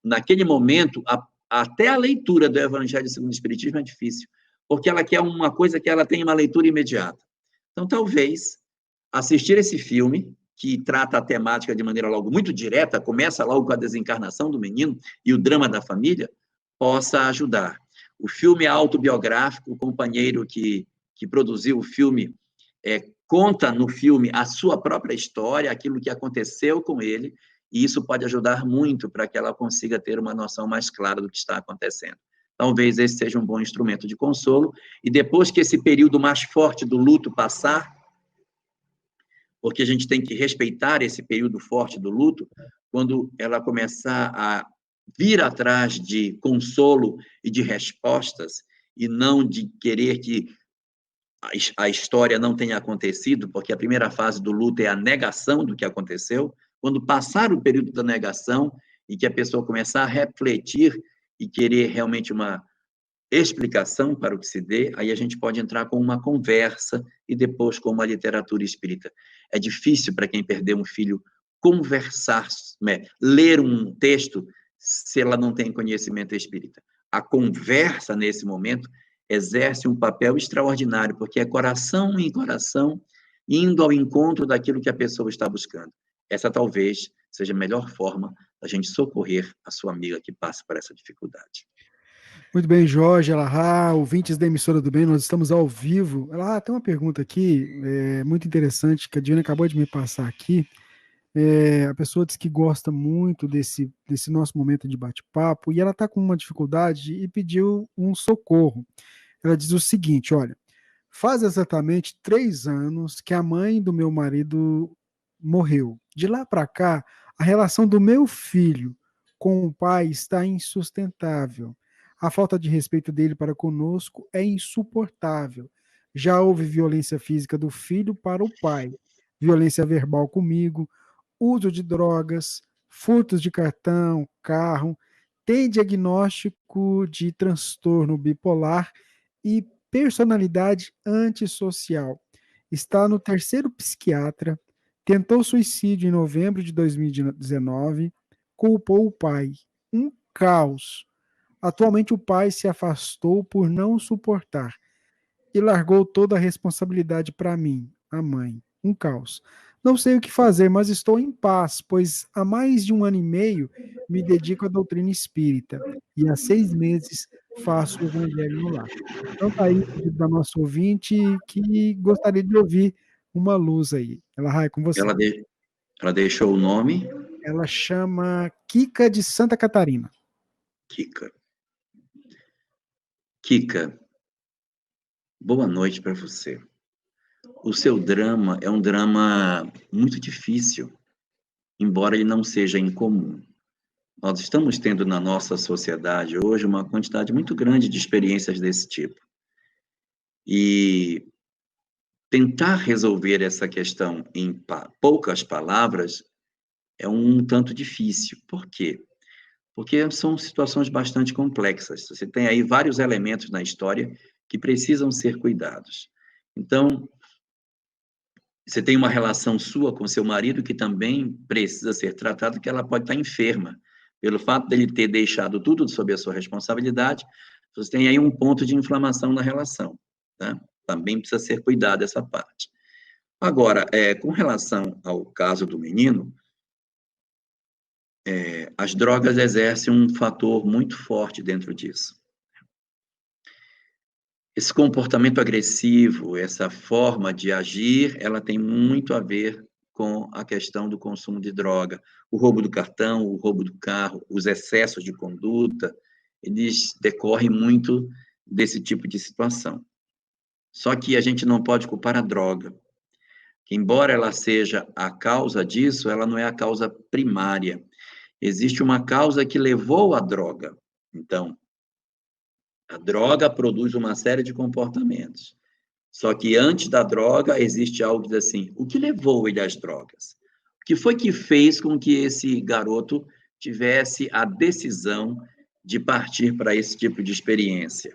Naquele momento, até a leitura do Evangelho segundo o Espiritismo é difícil, porque ela quer uma coisa que ela tem uma leitura imediata. Então, talvez, assistir esse filme, que trata a temática de maneira logo muito direta, começa logo com a desencarnação do menino e o drama da família, possa ajudar. O filme é autobiográfico, o companheiro que produziu o filme conta no filme a sua própria história, aquilo que aconteceu com ele, e isso pode ajudar muito para que ela consiga ter uma noção mais clara do que está acontecendo. Talvez esse seja um bom instrumento de consolo, e depois que esse período mais forte do luto passar, porque a gente tem que respeitar esse período forte do luto, quando ela começar a vir atrás de consolo e de respostas, e não de querer que a história não tenha acontecido, porque a primeira fase do luto é a negação do que aconteceu. Quando passar o período da negação e que a pessoa começar a refletir e querer realmente uma explicação para o que se dê, aí a gente pode entrar com uma conversa e depois com uma literatura espírita. É difícil para quem perdeu um filho conversar, ler um texto, se ela não tem conhecimento espírita. A conversa, nesse momento, exerce um papel extraordinário, porque é coração em coração, indo ao encontro daquilo que a pessoa está buscando. Essa talvez seja a melhor forma da gente socorrer a sua amiga que passa por essa dificuldade. Muito bem, Jorge, Elahá, ouvintes da Emissora do Bem, nós estamos ao vivo. Elahá, tem uma pergunta aqui, muito interessante, que a Diana acabou de me passar aqui. A pessoa diz que gosta muito desse nosso momento de bate-papo, e ela está com uma dificuldade e pediu um socorro. Ela diz o seguinte: olha, faz exatamente 3 anos que a mãe do meu marido morreu. De lá para cá, a relação do meu filho com o pai está insustentável. A falta de respeito dele para conosco é insuportável. Já houve violência física do filho para o pai, violência verbal comigo, uso de drogas, furtos de cartão, carro, tem diagnóstico de transtorno bipolar e personalidade antissocial. Está no 3º psiquiatra, tentou suicídio em novembro de 2019, culpou o pai. Um caos. Atualmente o pai se afastou por não suportar e largou toda a responsabilidade para mim, a mãe. Um caos. Não sei o que fazer, mas estou em paz, pois há mais de 1 ano e meio me dedico à doutrina espírita e há 6 meses faço o evangelho no lar. Então está aí o pedido da nossa ouvinte que gostaria de ouvir uma luz aí. Ela, é com você. Ela deixou o nome? Ela chama Kika de Santa Catarina. Kika, boa noite para você. O seu drama é um drama muito difícil, embora ele não seja incomum. Nós estamos tendo na nossa sociedade hoje uma quantidade muito grande de experiências desse tipo. E tentar resolver essa questão em poucas palavras é um tanto difícil. Por quê? Porque são situações bastante complexas. Você tem aí vários elementos na história que precisam ser cuidados. Então, você tem uma relação sua com seu marido que também precisa ser tratada, que ela pode estar enferma. Pelo fato dele ter deixado tudo sob a sua responsabilidade, você tem aí um ponto de inflamação na relação. Tá? Também precisa ser cuidado essa parte. Agora, com relação ao caso do menino, as drogas exercem um fator muito forte dentro disso. Esse comportamento agressivo, essa forma de agir, ela tem muito a ver com a questão do consumo de droga. O roubo do cartão, o roubo do carro, os excessos de conduta, eles decorrem muito desse tipo de situação. Só que a gente não pode culpar a droga. Que, embora ela seja a causa disso, ela não é a causa primária. Existe uma causa que levou à droga. Então, a droga produz uma série de comportamentos. Só que antes da droga existe algo que diz assim, o que levou ele às drogas? O que foi que fez com que esse garoto tivesse a decisão de partir para esse tipo de experiência?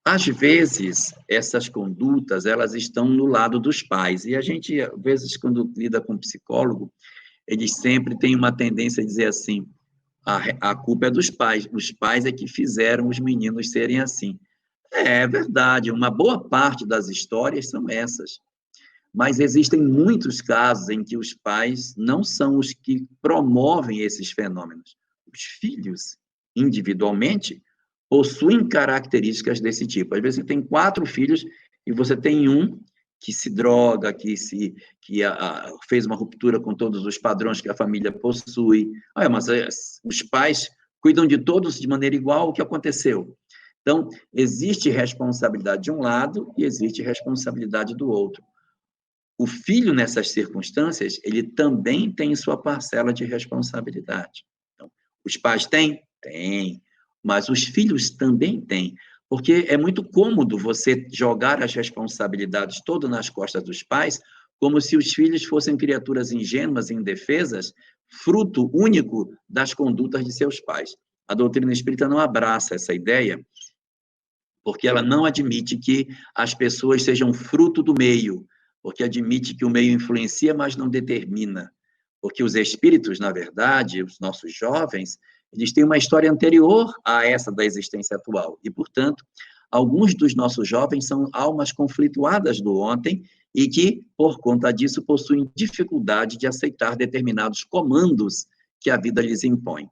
Às vezes, essas condutas, elas estão no lado dos pais. E a gente, às vezes, quando lida com psicólogo, eles sempre têm uma tendência a dizer assim, a culpa é dos pais. Os pais é que fizeram os meninos serem assim. É verdade, uma boa parte das histórias são essas. Mas existem muitos casos em que os pais não são os que promovem esses fenômenos. Os filhos, individualmente, possuem características desse tipo. Às vezes você tem 4 filhos e você tem um que se droga, que fez uma ruptura com todos os padrões que a família possui. Mas os pais cuidam de todos de maneira igual. O que aconteceu? Então, existe responsabilidade de um lado e existe responsabilidade do outro. O filho, nessas circunstâncias, ele também tem sua parcela de responsabilidade. Então, os pais têm? Têm. Mas os filhos também têm. Porque é muito cômodo você jogar as responsabilidades todas nas costas dos pais, como se os filhos fossem criaturas ingênuas e indefesas, fruto único das condutas de seus pais. A doutrina espírita não abraça essa ideia, porque ela não admite que as pessoas sejam fruto do meio, porque admite que o meio influencia, mas não determina. Porque os espíritos, na verdade, os nossos jovens, eles têm uma história anterior a essa da existência atual. E, portanto, alguns dos nossos jovens são almas conflituadas do ontem e que, por conta disso, possuem dificuldade de aceitar determinados comandos que a vida lhes impõe.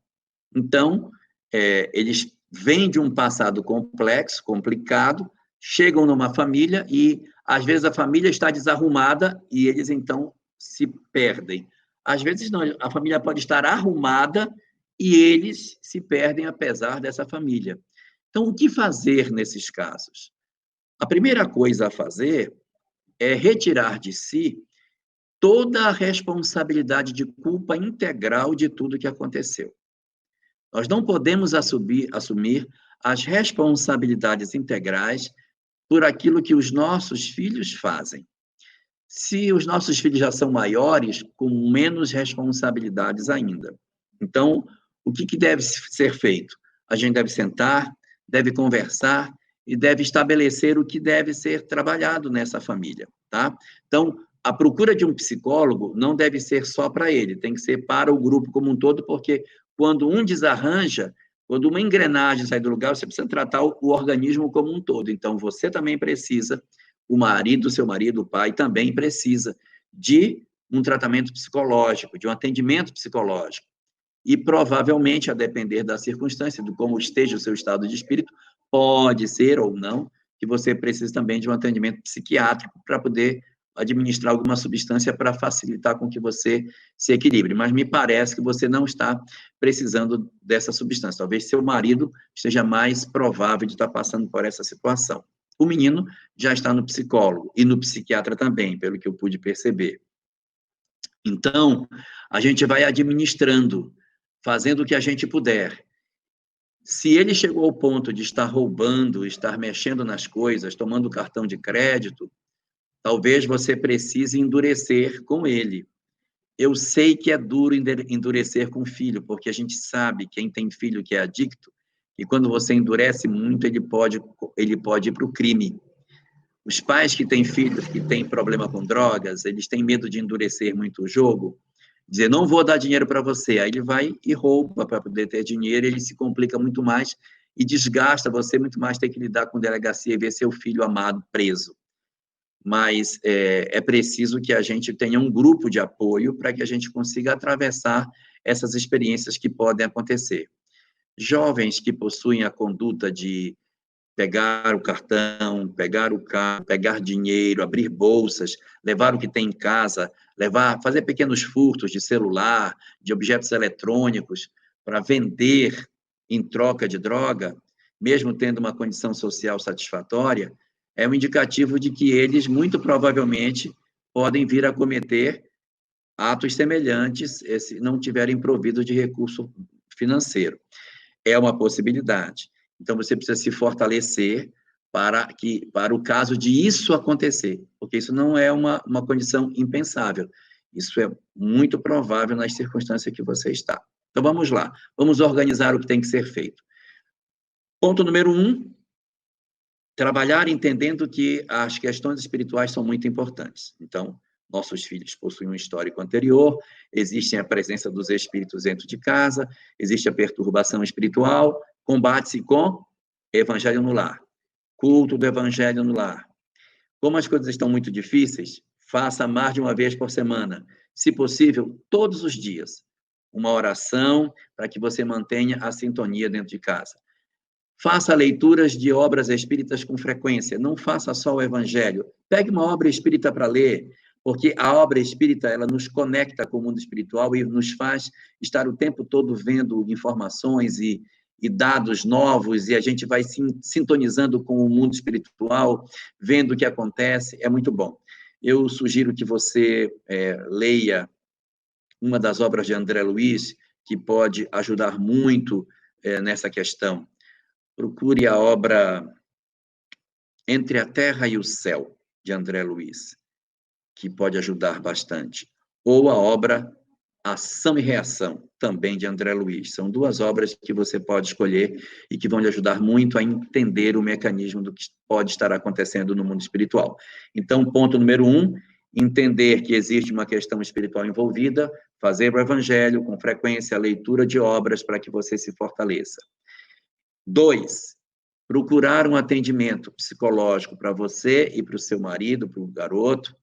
Então, eles vêm de um passado complexo, complicado, chegam numa família e, às vezes, a família está desarrumada e eles, então, se perdem. Às vezes, não, a família pode estar arrumada e eles se perdem apesar dessa família. Então, o que fazer nesses casos? A primeira coisa a fazer é retirar de si toda a responsabilidade de culpa integral de tudo que aconteceu. Nós não podemos assumir as responsabilidades integrais por aquilo que os nossos filhos fazem. Se os nossos filhos já são maiores, com menos responsabilidades ainda. Então, o que deve ser feito? A gente deve sentar, deve conversar e deve estabelecer o que deve ser trabalhado nessa família, tá? Então, a procura de um psicólogo não deve ser só para ele, tem que ser para o grupo como um todo, porque quando um desarranja, quando uma engrenagem sai do lugar, você precisa tratar o organismo como um todo. Então, você também precisa, o marido, seu marido, o pai, também precisa de um tratamento psicológico, de um atendimento psicológico. E, provavelmente, a depender da circunstância, de como esteja o seu estado de espírito, pode ser ou não que você precise também de um atendimento psiquiátrico para poder administrar alguma substância para facilitar com que você se equilibre. Mas me parece que você não está precisando dessa substância. Talvez seu marido esteja mais provável de estar passando por essa situação. O menino já está no psicólogo e no psiquiatra também, pelo que eu pude perceber. Então, a gente vai administrando, fazendo o que a gente puder. Se ele chegou ao ponto de estar roubando, estar mexendo nas coisas, tomando cartão de crédito, talvez você precise endurecer com ele. Eu sei que é duro endurecer com o filho, porque a gente sabe, quem tem filho que é adicto, e quando você endurece muito, ele pode ir para o crime. Os pais que têm filhos que têm problema com drogas, eles têm medo de endurecer muito o jogo, dizer, não vou dar dinheiro para você, aí ele vai e rouba para poder ter dinheiro, ele se complica muito mais e desgasta você muito mais ter que lidar com delegacia e ver seu filho amado preso. Mas é preciso que a gente tenha um grupo de apoio para que a gente consiga atravessar essas experiências que podem acontecer. Jovens que possuem a conduta de pegar o cartão, pegar o carro, pegar dinheiro, abrir bolsas, levar o que tem em casa, fazer pequenos furtos de celular, de objetos eletrônicos, para vender em troca de droga, mesmo tendo uma condição social satisfatória, é um indicativo de que eles, muito provavelmente, podem vir a cometer atos semelhantes se não tiverem provido de recurso financeiro. É uma possibilidade. Então, você precisa se fortalecer para o caso de isso acontecer, porque isso não é uma condição impensável, isso é muito provável nas circunstâncias que você está. Então, vamos lá, vamos organizar o que tem que ser feito. Ponto número 1, trabalhar entendendo que as questões espirituais são muito importantes. Então, nossos filhos possuem um histórico anterior, existe a presença dos espíritos dentro de casa, existe a perturbação espiritual, combate-se com evangelho no lar, culto do evangelho no lar. Como as coisas estão muito difíceis, faça mais de uma vez por semana, se possível, todos os dias, uma oração para que você mantenha a sintonia dentro de casa. Faça leituras de obras espíritas com frequência, não faça só o evangelho. Pegue uma obra espírita para ler, porque a obra espírita, ela nos conecta com o mundo espiritual e nos faz estar o tempo todo vendo informações e dados novos, e a gente vai se sintonizando com o mundo espiritual, vendo o que acontece, é muito bom. Eu sugiro que você leia uma das obras de André Luiz, que pode ajudar muito nessa questão. Procure a obra Entre a Terra e o Céu, de André Luiz, que pode ajudar bastante. Ou a obra Ação e Reação, também de André Luiz. São duas obras que você pode escolher e que vão lhe ajudar muito a entender o mecanismo do que pode estar acontecendo no mundo espiritual. Então, ponto número 1, entender que existe uma questão espiritual envolvida, fazer o evangelho com frequência, a leitura de obras para que você se fortaleça. 2, procurar um atendimento psicológico para você e para o seu marido, para o garoto,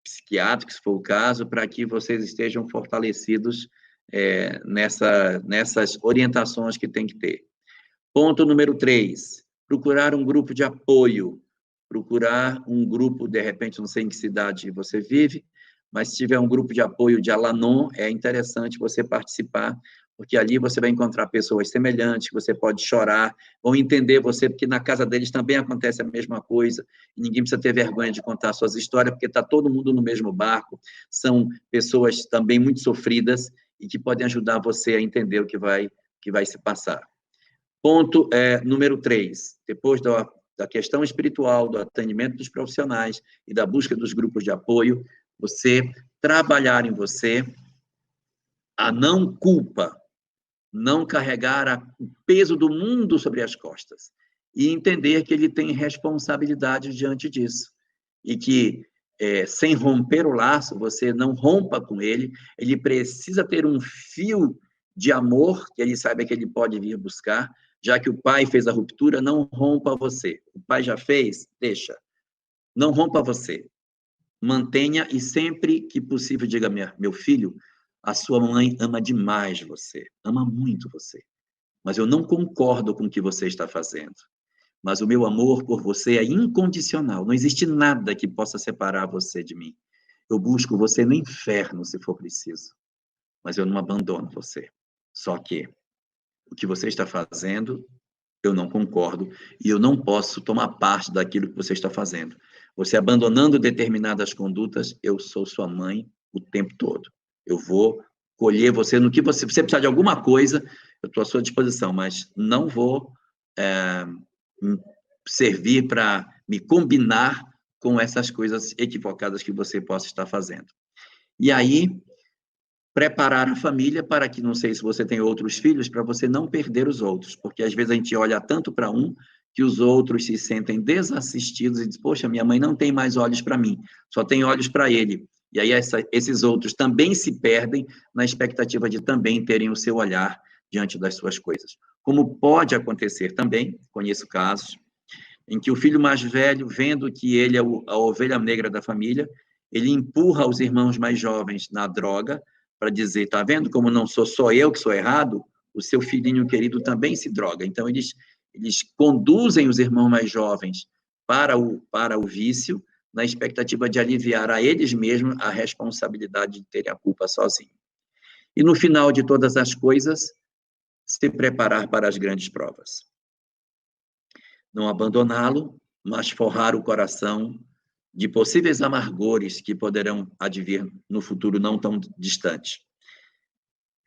psiquiátrico, se for o caso, para que vocês estejam fortalecidos nessas orientações que tem que ter. Ponto número 3, procurar um grupo de apoio, procurar um grupo, de repente, não sei em que cidade você vive, mas se tiver um grupo de apoio de Al-Anon, é interessante você participar, porque ali você vai encontrar pessoas semelhantes, que você pode chorar, ou entender você, porque na casa deles também acontece a mesma coisa, e ninguém precisa ter vergonha de contar suas histórias, porque está todo mundo no mesmo barco, são pessoas também muito sofridas, e que podem ajudar você a entender o que vai se passar. Ponto número 3, depois da questão espiritual, do atendimento dos profissionais e da busca dos grupos de apoio, você trabalhar em você a não culpa, não carregar o peso do mundo sobre as costas e entender que ele tem responsabilidade diante disso e que, sem romper o laço, você não rompa com ele, ele precisa ter um fio de amor que ele saiba que ele pode vir buscar, já que o pai fez a ruptura, não rompa você. O pai já fez, deixa. Não rompa você. Mantenha e sempre que possível diga, meu filho, a sua mãe ama demais você, ama muito você, mas eu não concordo com o que você está fazendo. Mas o meu amor por você é incondicional, não existe nada que possa separar você de mim. Eu busco você no inferno, se for preciso, mas eu não abandono você. Só que o que você está fazendo, eu não concordo, e eu não posso tomar parte daquilo que você está fazendo. Você abandonando determinadas condutas, eu sou sua mãe o tempo todo. Eu vou colher você no que você precisar de alguma coisa, eu estou à sua disposição, mas não vou servir para me combinar com essas coisas equivocadas que você possa estar fazendo. E aí, preparar a família para que, não sei se você tem outros filhos, para você não perder os outros, porque às vezes a gente olha tanto para um que os outros se sentem desassistidos e dizem, poxa, minha mãe não tem mais olhos para mim, só tem olhos para ele. E aí esses outros também se perdem na expectativa de também terem o seu olhar diante das suas coisas. Como pode acontecer também, conheço casos, em que o filho mais velho, vendo que ele é a ovelha negra da família, ele empurra os irmãos mais jovens na droga, para dizer, está vendo como não sou só eu que sou errado? O seu filhinho querido também se droga. Então, eles conduzem os irmãos mais jovens para o vício, na expectativa de aliviar a eles mesmos a responsabilidade de terem a culpa sozinhos. E, no final de todas as coisas, se preparar para as grandes provas. Não abandoná-lo, mas forrar o coração de possíveis amargores que poderão advir no futuro não tão distante.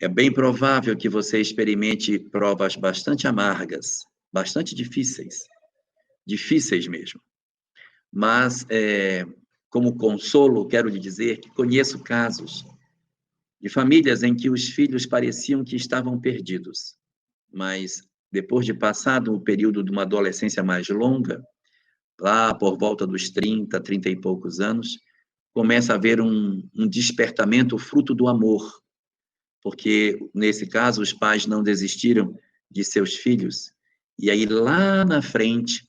É bem provável que você experimente provas bastante amargas, bastante difíceis, difíceis mesmo. Mas, como consolo, quero lhe dizer que conheço casos de famílias em que os filhos pareciam que estavam perdidos, mas depois de passado o período de uma adolescência mais longa, lá por volta dos 30 e poucos anos, começa a haver um despertamento fruto do amor, porque, nesse caso, os pais não desistiram de seus filhos, e aí, lá na frente,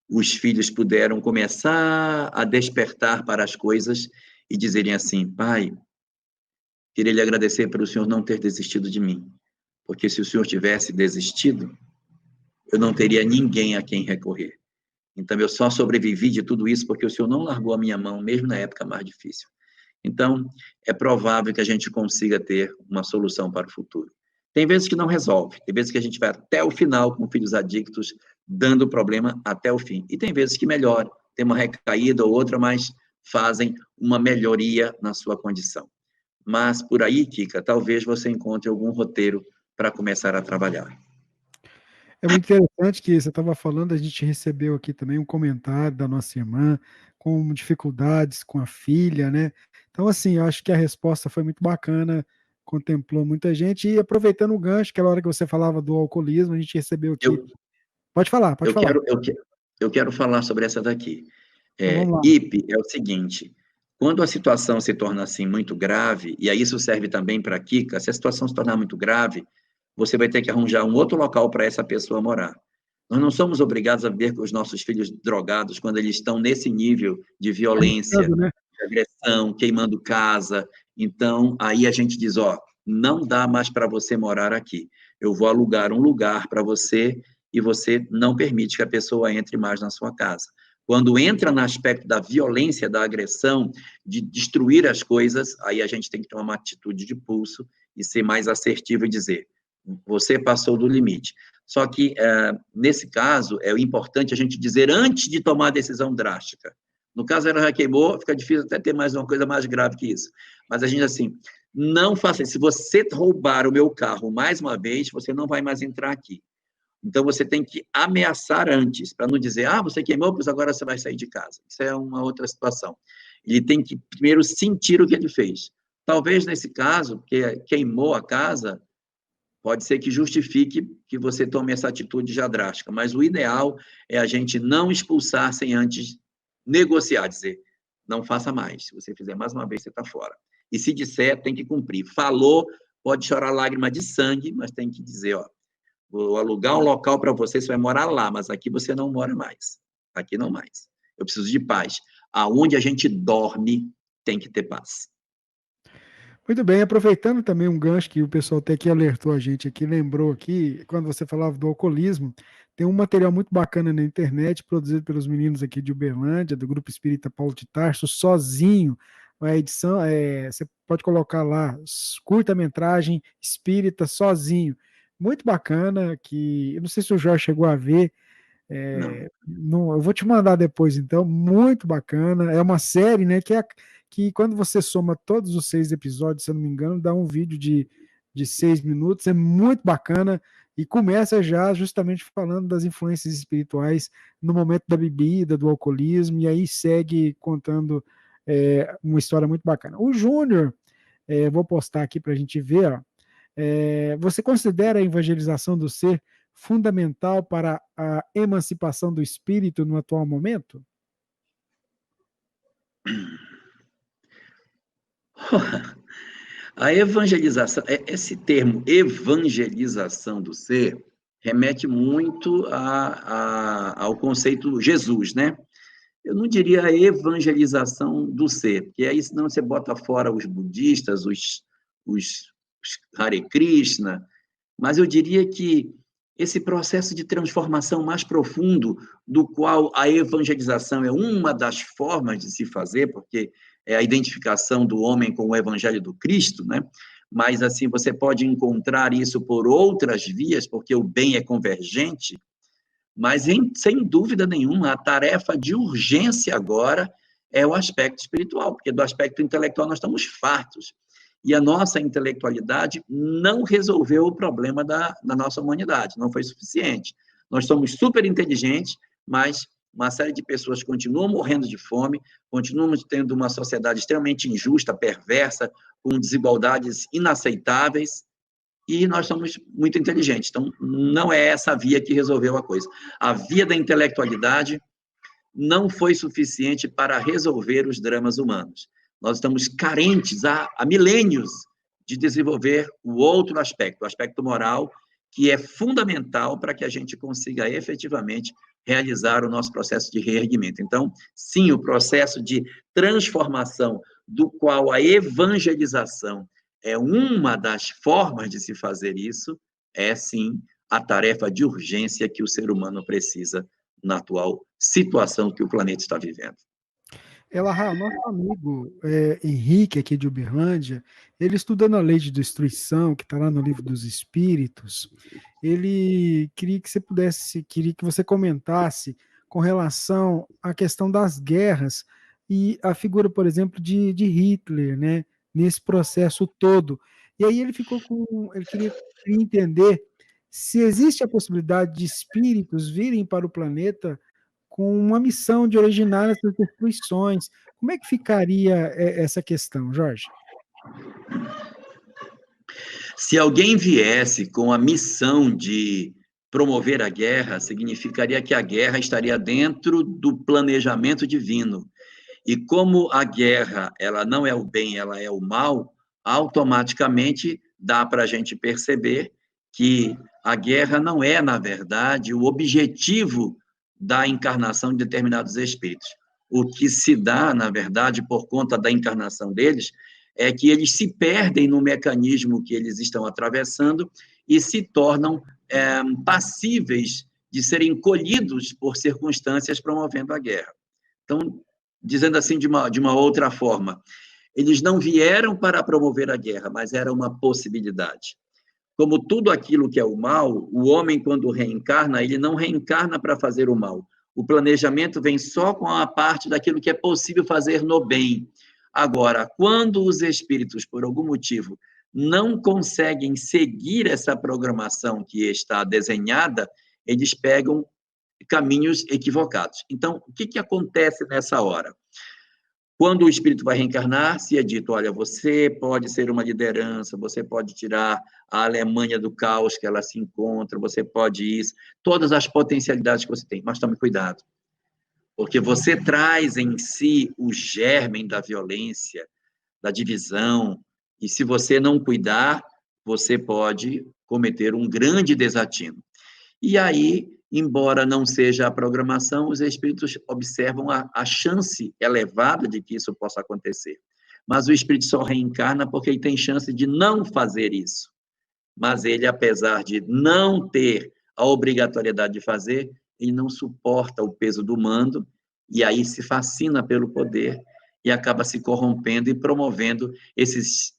os filhos puderam começar a despertar para as coisas e dizerem assim: pai, queria lhe agradecer pelo senhor não ter desistido de mim, porque se o senhor tivesse desistido, eu não teria ninguém a quem recorrer. Então, eu só sobrevivi de tudo isso porque o senhor não largou a minha mão, mesmo na época mais difícil. Então, é provável que a gente consiga ter uma solução para o futuro. Tem vezes que não resolve, tem vezes que a gente vai até o final com filhos adictos, dando problema até o fim. E tem vezes que melhora, tem uma recaída ou outra, mas fazem uma melhoria na sua condição. Mas por aí, Kika, talvez você encontre algum roteiro para começar a trabalhar. É muito interessante que você estava falando, a gente recebeu aqui também um comentário da nossa irmã com dificuldades com a filha, né? Então, assim, eu acho que a resposta foi muito bacana, contemplou muita gente, e aproveitando o gancho, aquela hora que você falava do alcoolismo, a gente recebeu aqui. Pode falar, pode falar. Eu quero falar sobre essa daqui. Então, vamos lá. IP é o seguinte: quando a situação se torna assim muito grave, e aí isso serve também para a Kika, se a situação se tornar muito grave, você vai ter que arranjar um outro local para essa pessoa morar. Nós não somos obrigados a ver os nossos filhos drogados quando eles estão nesse nível de violência, né? de agressão, queimando casa. Então, aí a gente diz, ó, não dá mais para você morar aqui. Eu vou alugar um lugar para você e você não permite que a pessoa entre mais na sua casa. Quando entra no aspecto da violência, da agressão, de destruir as coisas, aí a gente tem que tomar uma atitude de pulso e ser mais assertivo e dizer: você passou do limite. Só que, nesse caso, é importante a gente dizer antes de tomar a decisão drástica. No caso, ela já queimou, fica difícil até ter mais uma coisa mais grave que isso. Mas a gente, assim, não faça isso. Se você roubar o meu carro mais uma vez, você não vai mais entrar aqui. Então, você tem que ameaçar antes, para não dizer, você queimou, pois agora você vai sair de casa. Isso é uma outra situação. Ele tem que, primeiro, sentir o que ele fez. Talvez, nesse caso, porque queimou a casa, pode ser que justifique que você tome essa atitude já drástica, mas o ideal é a gente não expulsar sem antes negociar, dizer, não faça mais. Se você fizer mais uma vez, você está fora. E se disser, tem que cumprir. Falou, pode chorar lágrima de sangue, mas tem que dizer, vou alugar um local para você, você vai morar lá, mas aqui você não mora mais. Aqui não mais. Eu preciso de paz. Aonde a gente dorme, tem que ter paz. Muito bem, aproveitando também um gancho que o pessoal até que alertou a gente aqui, lembrou aqui, quando você falava do alcoolismo, tem um material muito bacana na internet, produzido pelos meninos aqui de Uberlândia, do Grupo Espírita Paulo de Tarso, sozinho. A edição, você pode colocar lá, curta-metragem espírita sozinho. Muito bacana, que eu não sei se o Jorge chegou a ver, eu vou te mandar depois, então, muito bacana. É uma série, né, que quando você soma todos os 6 episódios, se eu não me engano, dá um vídeo de 6 minutos, é muito bacana, e começa já justamente falando das influências espirituais no momento da bebida, do alcoolismo, e aí segue contando uma história muito bacana. O Júnior, vou postar aqui para a gente ver, ó, você considera a evangelização do ser fundamental para a emancipação do espírito no atual momento? A evangelização, esse termo evangelização do ser, remete muito ao conceito Jesus, né? Eu não diria evangelização do ser, porque aí senão você bota fora os budistas, os Hare Krishna, mas eu diria que esse processo de transformação mais profundo, do qual a evangelização é uma das formas de se fazer, porque é a identificação do homem com o evangelho do Cristo, né? Mas, assim, você pode encontrar isso por outras vias, porque o bem é convergente, mas, sem dúvida nenhuma, a tarefa de urgência agora é o aspecto espiritual, porque do aspecto intelectual nós estamos fartos. E a nossa intelectualidade não resolveu o problema da nossa humanidade, não foi suficiente. Nós somos super inteligentes, mas uma série de pessoas continuam morrendo de fome, continuamos tendo uma sociedade extremamente injusta, perversa, com desigualdades inaceitáveis, e nós somos muito inteligentes. Então, não é essa a via que resolveu a coisa. A via da intelectualidade não foi suficiente para resolver os dramas humanos. Nós estamos carentes há milênios de desenvolver o outro aspecto, o aspecto moral, que é fundamental para que a gente consiga efetivamente realizar o nosso processo de reerguimento. Então, sim, o processo de transformação, do qual a evangelização é uma das formas de se fazer isso, é sim a tarefa de urgência que o ser humano precisa na atual situação que o planeta está vivendo. Elahá, nosso amigo Henrique, aqui de Uberlândia, ele estudando a lei de destruição, que está lá no livro dos Espíritos, ele queria que você comentasse com relação à questão das guerras e a figura, por exemplo, de Hitler, né, nesse processo todo. E aí ele queria entender se existe a possibilidade de espíritos virem para o planeta com uma missão de originar essas destruições. Como é que ficaria essa questão, Jorge? Se alguém viesse com a missão de promover a guerra, significaria que a guerra estaria dentro do planejamento divino. E como a guerra, ela não é o bem, ela é o mal, automaticamente dá para a gente perceber que a guerra não é, na verdade, o objetivo da encarnação de determinados espíritos. O que se dá, na verdade, por conta da encarnação deles, é que eles se perdem no mecanismo que eles estão atravessando e se tornam passíveis de serem colhidos por circunstâncias promovendo a guerra. Então, dizendo assim de uma outra forma, eles não vieram para promover a guerra, mas era uma possibilidade. Como tudo aquilo que é o mal, o homem, quando reencarna, ele não reencarna para fazer o mal. O planejamento vem só com a parte daquilo que é possível fazer no bem. Agora, quando os espíritos, por algum motivo, não conseguem seguir essa programação que está desenhada, eles pegam caminhos equivocados. Então, o que acontece nessa hora? Quando o espírito vai reencarnar, se é dito, olha, você pode ser uma liderança, você pode tirar a Alemanha do caos que ela se encontra, você pode isso, todas as potencialidades que você tem, mas tome cuidado, porque você traz em si o germen da violência, da divisão, e se você não cuidar, você pode cometer um grande desatino. E aí, embora não seja a programação, os espíritos observam a chance elevada de que isso possa acontecer. Mas o espírito só reencarna porque ele tem chance de não fazer isso. Mas ele, apesar de não ter a obrigatoriedade de fazer, ele não suporta o peso do mando e aí se fascina pelo poder e acaba se corrompendo e promovendo esses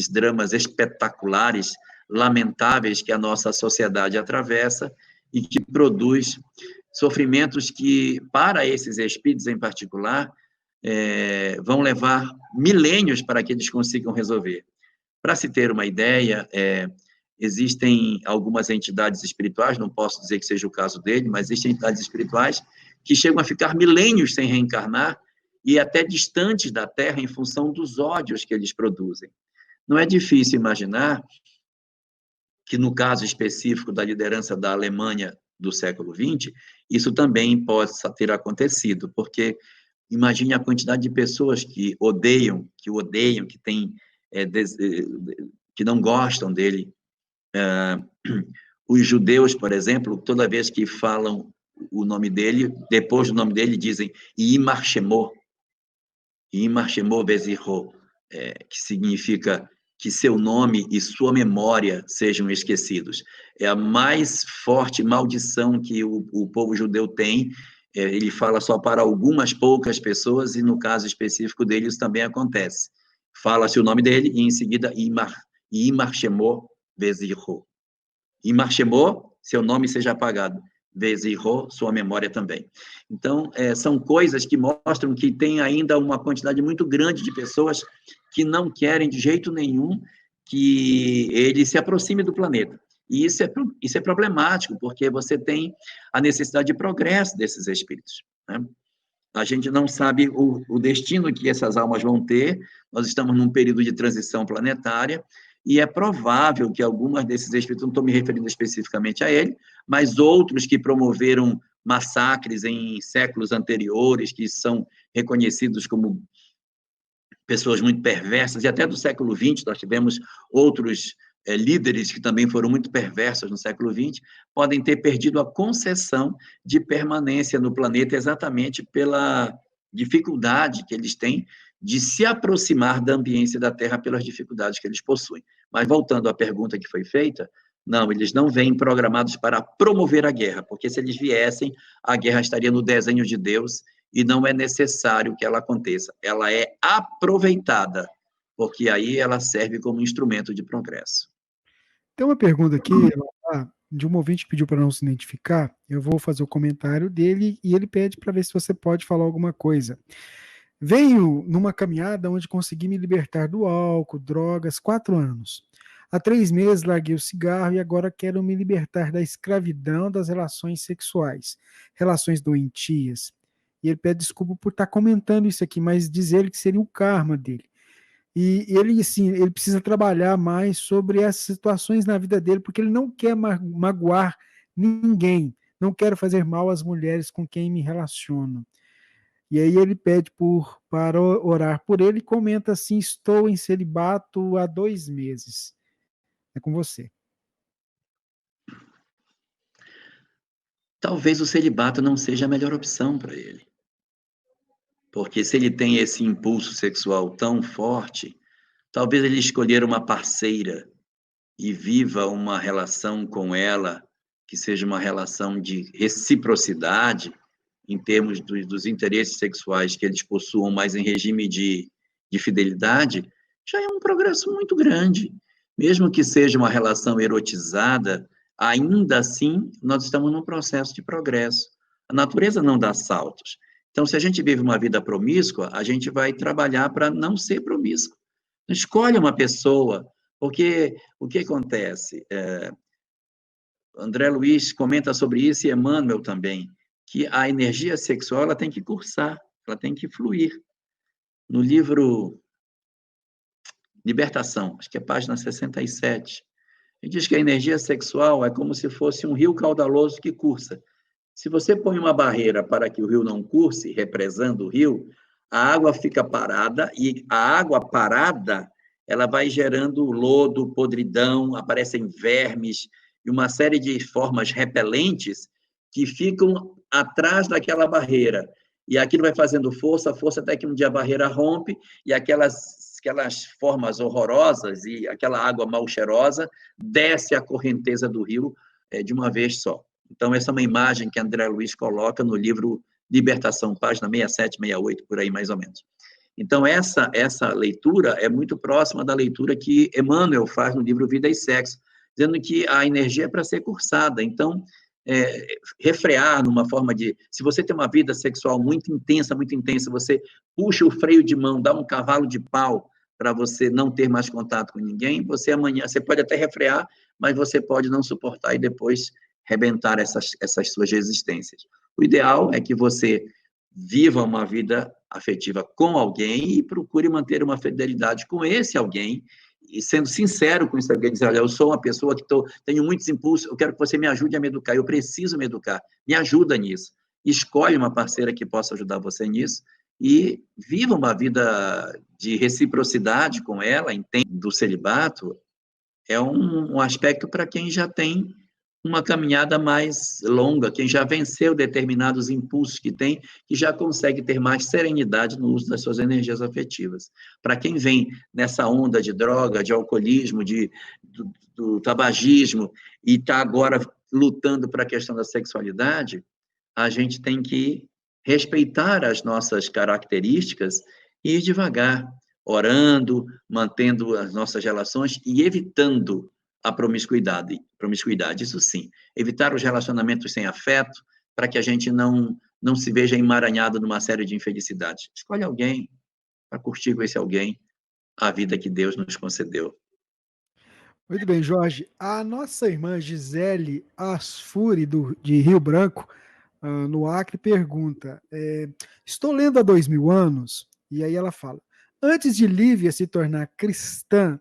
dramas espetaculares, lamentáveis que a nossa sociedade atravessa e que produz sofrimentos que, para esses espíritos em particular, vão levar milênios para que eles consigam resolver. Para se ter uma ideia, existem algumas entidades espirituais, não posso dizer que seja o caso dele, mas existem entidades espirituais que chegam a ficar milênios sem reencarnar e até distantes da Terra em função dos ódios que eles produzem. Não é difícil imaginar que no caso específico da liderança da Alemanha do século XX, isso também possa ter acontecido, porque imagine a quantidade de pessoas que odeiam, que não gostam dele. Os judeus, por exemplo, toda vez que falam o nome dele, depois do nome dele dizem Yimar Shemo Bezirro, que significa que seu nome e sua memória sejam esquecidos. É a mais forte maldição que o povo judeu tem. Ele fala só para algumas poucas pessoas, e no caso específico dele, isso também acontece. Fala-se o nome dele, e em seguida, Yimar Shemo Bezirro. Yimar Shemo, seu nome seja apagado. Bezirro, sua memória também. Então, são coisas que mostram que tem ainda uma quantidade muito grande de pessoas que não querem de jeito nenhum que ele se aproxime do planeta. E isso é problemático, porque você tem a necessidade de progresso desses espíritos. né? A gente não sabe o destino que essas almas vão ter, nós estamos num período de transição planetária, e é provável que algumas desses espíritos, não estou me referindo especificamente a ele, mas outros que promoveram massacres em séculos anteriores, que são reconhecidos como pessoas muito perversas, e até do século XX, nós tivemos outros líderes que também foram muito perversos no século XX, podem ter perdido a concessão de permanência no planeta exatamente pela dificuldade que eles têm de se aproximar da ambiência da Terra pelas dificuldades que eles possuem. Mas voltando à pergunta que foi feita, não, eles não vêm programados para promover a guerra, porque se eles viessem, a guerra estaria no desenho de Deus e não é necessário que ela aconteça. Ela é aproveitada, porque aí ela serve como instrumento de progresso. Tem uma pergunta aqui, de um ouvinte que pediu para não se identificar. Eu vou fazer o comentário dele e ele pede para ver se você pode falar alguma coisa. Venho numa caminhada onde consegui me libertar do álcool, drogas, 4 anos. Há 3 meses larguei o cigarro e agora quero me libertar da escravidão das relações sexuais, relações doentias. E ele pede desculpa por estar comentando isso aqui, mas diz ele que seria o karma dele. E ele, assim, ele precisa trabalhar mais sobre essas situações na vida dele, porque ele não quer magoar ninguém, não quero fazer mal às mulheres com quem me relaciono. E aí ele pede para orar por ele e comenta assim: estou em celibato há 2 meses. É com você. Talvez o celibato não seja a melhor opção para ele. Porque se ele tem esse impulso sexual tão forte, talvez ele escolher uma parceira e viva uma relação com ela que seja uma relação de reciprocidade em termos dos interesses sexuais que eles possuam, mas em regime de fidelidade, já é um progresso muito grande. Mesmo que seja uma relação erotizada, ainda assim, nós estamos num processo de progresso. A natureza não dá saltos. Então, se a gente vive uma vida promíscua, a gente vai trabalhar para não ser promíscuo. Escolhe uma pessoa, porque o que acontece? André Luiz comenta sobre isso e Emmanuel também, que a energia sexual ela tem que cursar, ela tem que fluir. No livro Libertação, acho que é página 67, ele diz que a energia sexual é como se fosse um rio caudaloso que cursa. Se você põe uma barreira para que o rio não curse, represando o rio, a água fica parada e a água parada ela vai gerando lodo, podridão, aparecem vermes e uma série de formas repelentes que ficam atrás daquela barreira. E aquilo vai fazendo força, força, até que um dia a barreira rompe e aquelas formas horrorosas e aquela água mal cheirosa desce a correnteza do rio de uma vez só. Então, essa é uma imagem que André Luiz coloca no livro Libertação, página 67, 68, por aí mais ou menos. Então, essa leitura é muito próxima da leitura que Emmanuel faz no livro Vida e Sexo, dizendo que a energia é para ser cursada. Então, refrear numa forma de... Se você tem uma vida sexual muito intensa, você puxa o freio de mão, dá um cavalo de pau para você não ter mais contato com ninguém, você amanhã... Você pode até refrear, mas você pode não suportar e depois rebentar essas suas resistências. O ideal é que você viva uma vida afetiva com alguém e procure manter uma fidelidade com esse alguém, e sendo sincero com esse alguém, dizer, olha, eu sou uma pessoa que tenho muitos impulsos, eu quero que você me ajude a me educar, eu preciso me educar, me ajuda nisso. Escolhe uma parceira que possa ajudar você nisso e viva uma vida de reciprocidade com ela, do celibato, é um aspecto para quem já tem uma caminhada mais longa, quem já venceu determinados impulsos que tem, que já consegue ter mais serenidade no uso das suas energias afetivas. Para quem vem nessa onda de droga, de alcoolismo, do tabagismo, e está agora lutando para a questão da sexualidade, a gente tem que respeitar as nossas características e ir devagar, orando, mantendo as nossas relações e evitando a promiscuidade, isso sim. Evitar os relacionamentos sem afeto, para que a gente não se veja emaranhado numa série de infelicidades. Escolhe alguém para curtir com esse alguém a vida que Deus nos concedeu. Muito bem, Jorge. A nossa irmã Gisele Asfuri, de Rio Branco, no Acre, pergunta: estou lendo há 2000 anos, e aí ela fala: antes de Lívia se tornar cristã,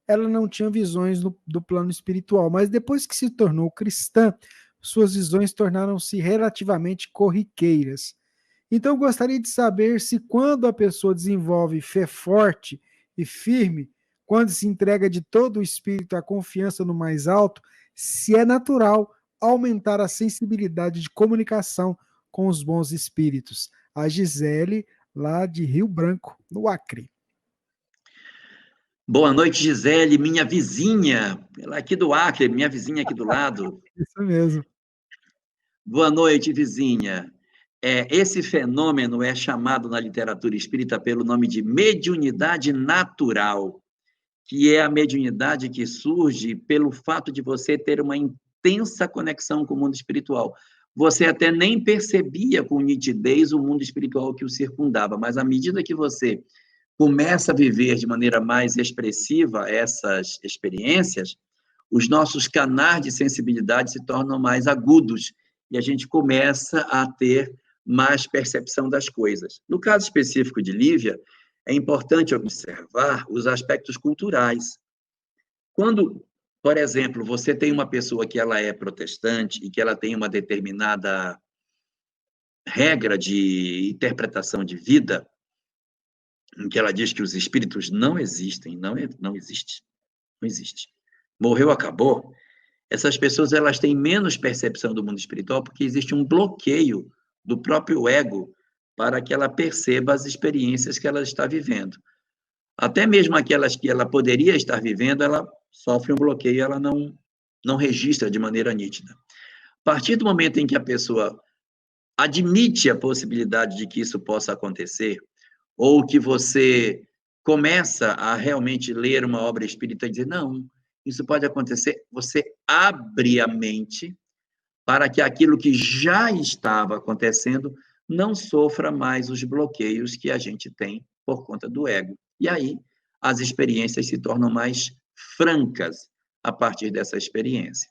ela não tinha visões do plano espiritual, mas depois que se tornou cristã, suas visões tornaram-se relativamente corriqueiras. Então, eu gostaria de saber se quando a pessoa desenvolve fé forte e firme, quando se entrega de todo o espírito à confiança no mais alto, se é natural aumentar a sensibilidade de comunicação com os bons espíritos. A Gisele, lá de Rio Branco, no Acre. Boa noite, Gisele, minha vizinha, ela é aqui do Acre, minha vizinha aqui do lado. Isso mesmo. Boa noite, vizinha. Esse fenômeno é chamado na literatura espírita pelo nome de mediunidade natural, que é a mediunidade que surge pelo fato de você ter uma intensa conexão com o mundo espiritual. Você até nem percebia com nitidez o mundo espiritual que o circundava, mas à medida que você começa a viver de maneira mais expressiva essas experiências, os nossos canais de sensibilidade se tornam mais agudos e a gente começa a ter mais percepção das coisas. No caso específico de Lívia, é importante observar os aspectos culturais. Quando, por exemplo, você tem uma pessoa que ela é protestante e que ela tem uma determinada regra de interpretação de vida, em que ela diz que os espíritos não existem, não existe, não existe. Morreu, acabou. Essas pessoas elas têm menos percepção do mundo espiritual porque existe um bloqueio do próprio ego para que ela perceba as experiências que ela está vivendo. Até mesmo aquelas que ela poderia estar vivendo, ela sofre um bloqueio, ela não registra de maneira nítida. A partir do momento em que a pessoa admite a possibilidade de que isso possa acontecer, ou que você começa a realmente ler uma obra espírita e dizer, não, isso pode acontecer, você abre a mente para que aquilo que já estava acontecendo não sofra mais os bloqueios que a gente tem por conta do ego. E aí, as experiências se tornam mais francas a partir dessa experiência.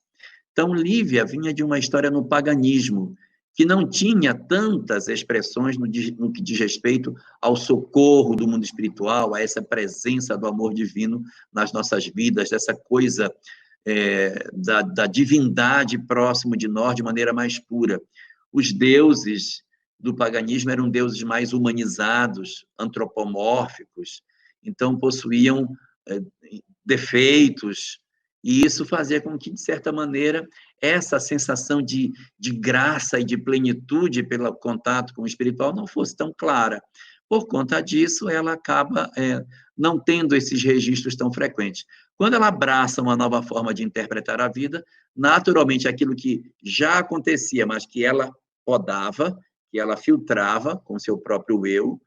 Então, Lívia vinha de uma história no paganismo, que não tinha tantas expressões no que diz respeito ao socorro do mundo espiritual, a essa presença do amor divino nas nossas vidas, dessa coisa da divindade próximo de nós de maneira mais pura. Os deuses do paganismo eram deuses mais humanizados, antropomórficos, então possuíam defeitos, e isso fazia com que, de certa maneira, essa sensação de graça e de plenitude pelo contato com o espiritual não fosse tão clara. Por conta disso, ela acaba não tendo esses registros tão frequentes. Quando ela abraça uma nova forma de interpretar a vida, naturalmente, aquilo que já acontecia, mas que ela podava, que ela filtrava com seu próprio eu,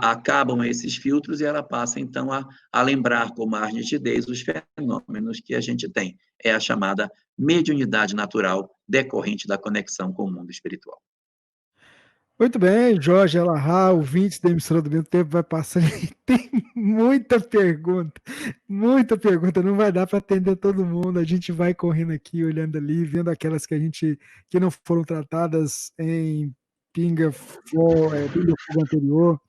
acabam esses filtros e ela passa, então, a lembrar com mais nitidez os fenômenos que a gente tem. É a chamada mediunidade natural decorrente da conexão com o mundo espiritual. Muito bem, Jorge Elahá, ouvintes da emissora do Mesmo Tempo, vai passando. Tem muita pergunta, não vai dar para atender todo mundo. A gente vai correndo aqui, olhando ali, vendo aquelas que não foram tratadas em Pinga Fogo anterior.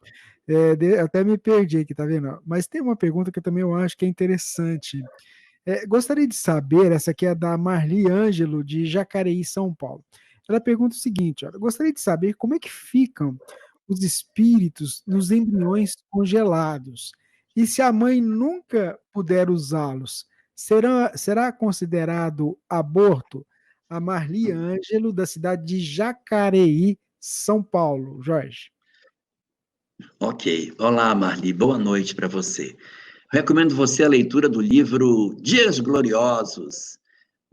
Até me perdi aqui, tá vendo? Mas tem uma pergunta que também eu acho que é interessante. Gostaria de saber, essa aqui é da Marli Ângelo, de Jacareí, São Paulo. Ela pergunta o seguinte: olha, gostaria de saber como é que ficam os espíritos nos embriões congelados e se a mãe nunca puder usá-los, será considerado aborto? A Marli Ângelo, da cidade de Jacareí, São Paulo. Jorge. Ok. Olá, Marli. Boa noite para você. Recomendo você a leitura do livro Dias Gloriosos.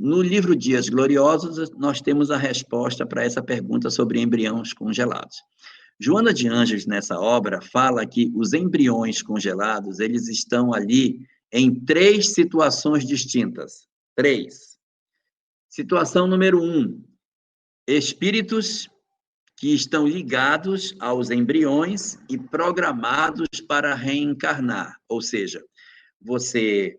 No livro Dias Gloriosos, nós temos a resposta para essa pergunta sobre embriões congelados. Joana de Ângeles, nessa obra, fala que os embriões congelados, eles estão ali em 3 situações distintas. 3. Situação número 1, espíritos que estão ligados aos embriões e programados para reencarnar. Ou seja, você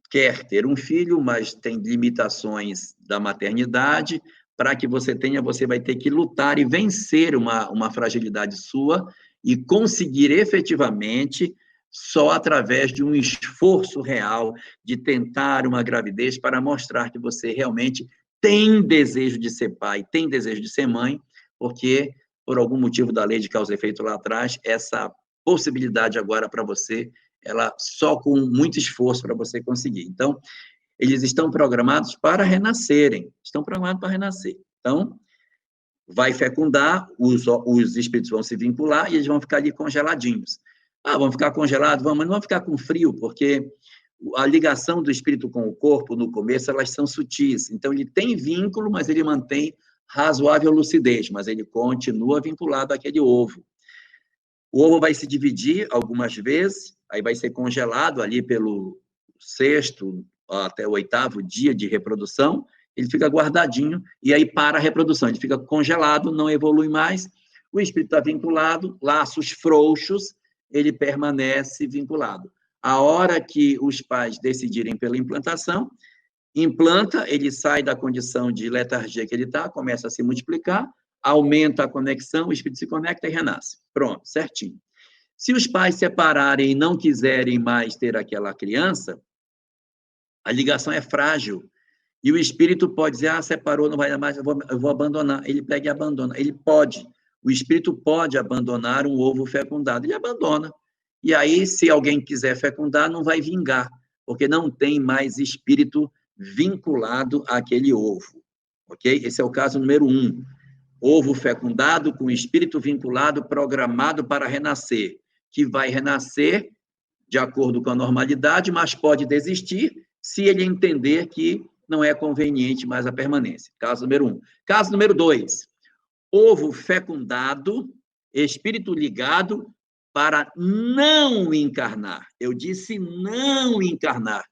quer ter um filho, mas tem limitações da maternidade, para que você tenha, você vai ter que lutar e vencer uma fragilidade sua e conseguir efetivamente só através de um esforço real de tentar uma gravidez para mostrar que você realmente tem desejo de ser pai, tem desejo de ser mãe, porque, por algum motivo da lei de causa e efeito lá atrás, essa possibilidade agora para você, ela só com muito esforço para você conseguir. Então, eles estão programados para renascerem, estão programados para renascer. Então, vai fecundar, os espíritos vão se vincular e eles vão ficar ali congeladinhos. Ah, vão ficar congelados? Vamos, mas não vão ficar com frio, porque a ligação do espírito com o corpo, no começo, elas são sutis. Então, ele tem vínculo, mas ele mantém razoável lucidez, mas ele continua vinculado àquele ovo. O ovo vai se dividir algumas vezes, aí vai ser congelado ali pelo 6º até o 8º dia de reprodução, ele fica guardadinho, e aí para a reprodução, ele fica congelado, não evolui mais, o espírito está vinculado, laços frouxos, ele permanece vinculado. A hora que os pais decidirem pela implantação, implanta, ele sai da condição de letargia que ele está, começa a se multiplicar, aumenta a conexão, o espírito se conecta e renasce. Pronto, certinho. Se os pais separarem e não quiserem mais ter aquela criança, a ligação é frágil. E o espírito pode dizer, separou, não vai dar mais, eu vou abandonar. Ele pega e abandona. Ele pode. O espírito pode abandonar um ovo fecundado. Ele abandona. E aí, se alguém quiser fecundar, não vai vingar, porque não tem mais espírito vinculado àquele ovo. Ok? Esse é o caso número 1. Ovo fecundado com espírito vinculado, programado para renascer, que vai renascer de acordo com a normalidade, mas pode desistir se ele entender que não é conveniente mais a permanência. Caso número 1. Caso número 2. Ovo fecundado, espírito ligado para não encarnar. Eu disse não encarnar.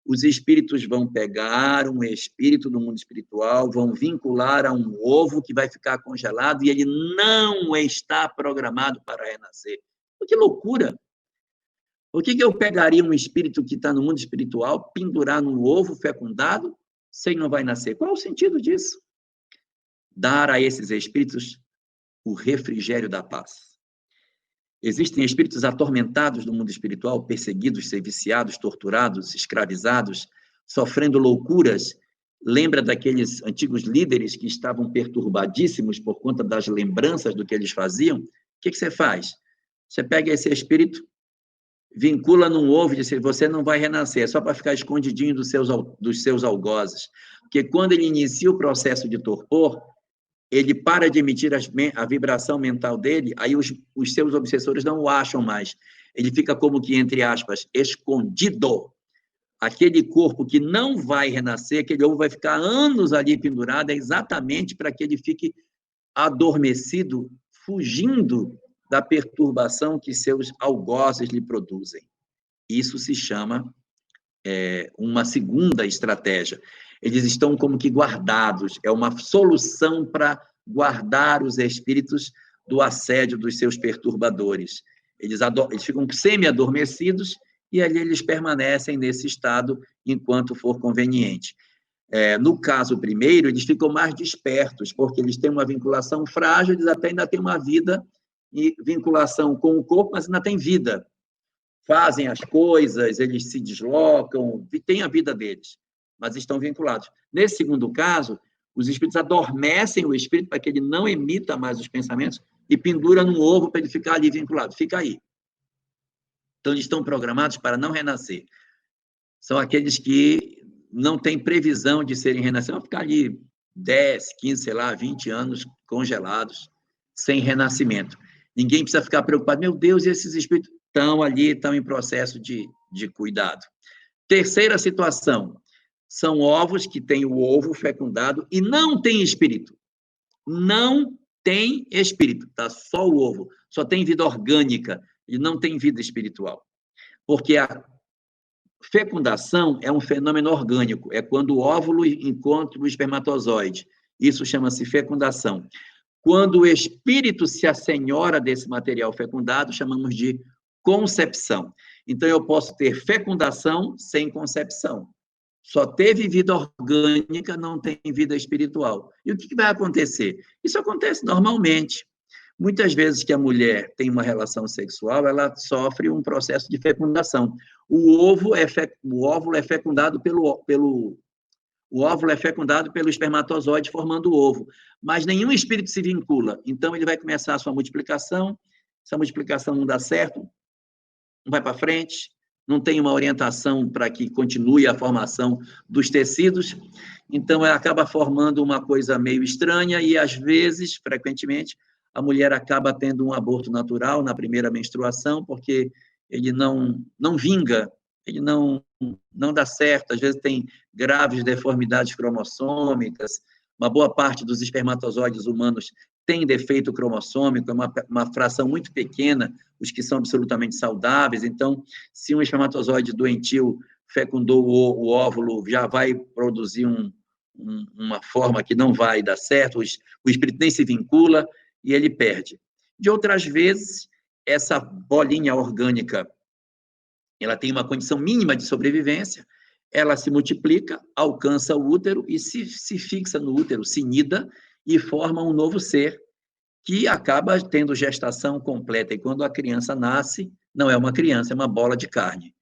Os espíritos vão pegar um espírito do mundo espiritual, vão vincular a um ovo que vai ficar congelado e ele não está programado para renascer. Que loucura! Por que eu pegaria um espírito que está no mundo espiritual, pendurar num ovo fecundado, se ele não vai nascer? Qual é o sentido disso? Dar a esses espíritos o refrigério da paz. Existem espíritos atormentados no mundo espiritual, perseguidos, viciados, torturados, escravizados, sofrendo loucuras. Lembra daqueles antigos líderes que estavam perturbadíssimos por conta das lembranças do que eles faziam? O que você faz? Você pega esse espírito, vincula num ovo e diz, você não vai renascer, é só para ficar escondidinho dos seus algozes. Porque quando ele inicia o processo de torpor, ele para de emitir a vibração mental dele, aí os seus obsessores não o acham mais. Ele fica como que, entre aspas, escondido. Aquele corpo que não vai renascer, aquele ovo vai ficar anos ali pendurado, é exatamente para que ele fique adormecido, fugindo da perturbação que seus algozes lhe produzem. Isso se chama uma segunda estratégia. Eles estão como que guardados, é uma solução para guardar os espíritos do assédio dos seus perturbadores. Eles ficam semi-adormecidos e ali eles permanecem nesse estado enquanto for conveniente. No caso primeiro, eles ficam mais despertos, porque eles têm uma vinculação frágil, eles até ainda têm uma vida e vinculação com o corpo, mas ainda têm vida. Fazem as coisas, eles se deslocam, têm a vida deles, mas estão vinculados. Nesse segundo caso, os espíritos adormecem o espírito para que ele não emita mais os pensamentos e pendura num ovo para ele ficar ali vinculado. Fica aí. Então, eles estão programados para não renascer. São aqueles que não têm previsão de serem renascidos, vão ficar ali 10, 15, sei lá, 20 anos congelados, sem renascimento. Ninguém precisa ficar preocupado. Meu Deus, e esses espíritos estão ali, estão em processo de cuidado. Terceira situação, são ovos que têm o ovo fecundado e não tem espírito. Não tem espírito, tá? Só o ovo, só tem vida orgânica e não tem vida espiritual. Porque a fecundação é um fenômeno orgânico, é quando o óvulo encontra o espermatozoide. Isso chama-se fecundação. Quando o espírito se assenhora desse material fecundado, chamamos de concepção. Então, eu posso ter fecundação sem concepção. Só teve vida orgânica, não tem vida espiritual. E o que vai acontecer? Isso acontece normalmente. Muitas vezes que a mulher tem uma relação sexual, ela sofre um processo de fecundação. O óvulo é fecundado o óvulo é fecundado pelo espermatozoide formando o ovo, mas nenhum espírito se vincula. Então ele vai começar a sua multiplicação. Se a multiplicação não dá certo, não vai para frente, não tem uma orientação para que continue a formação dos tecidos, então ela acaba formando uma coisa meio estranha e, às vezes, frequentemente, a mulher acaba tendo um aborto natural na primeira menstruação, porque ele não vinga, ele não dá certo, às vezes tem graves deformidades cromossômicas, uma boa parte dos espermatozoides humanos tem defeito cromossômico, é uma fração muito pequena, os que são absolutamente saudáveis. Então, se um espermatozoide doentio fecundou o óvulo, já vai produzir uma forma que não vai dar certo, o espírito nem se vincula e ele perde. De outras vezes, essa bolinha orgânica, ela tem uma condição mínima de sobrevivência, ela se multiplica, alcança o útero e se fixa no útero, se nida e forma um novo ser, que acaba tendo gestação completa. E quando a criança nasce, não é uma criança, é uma bola de carne.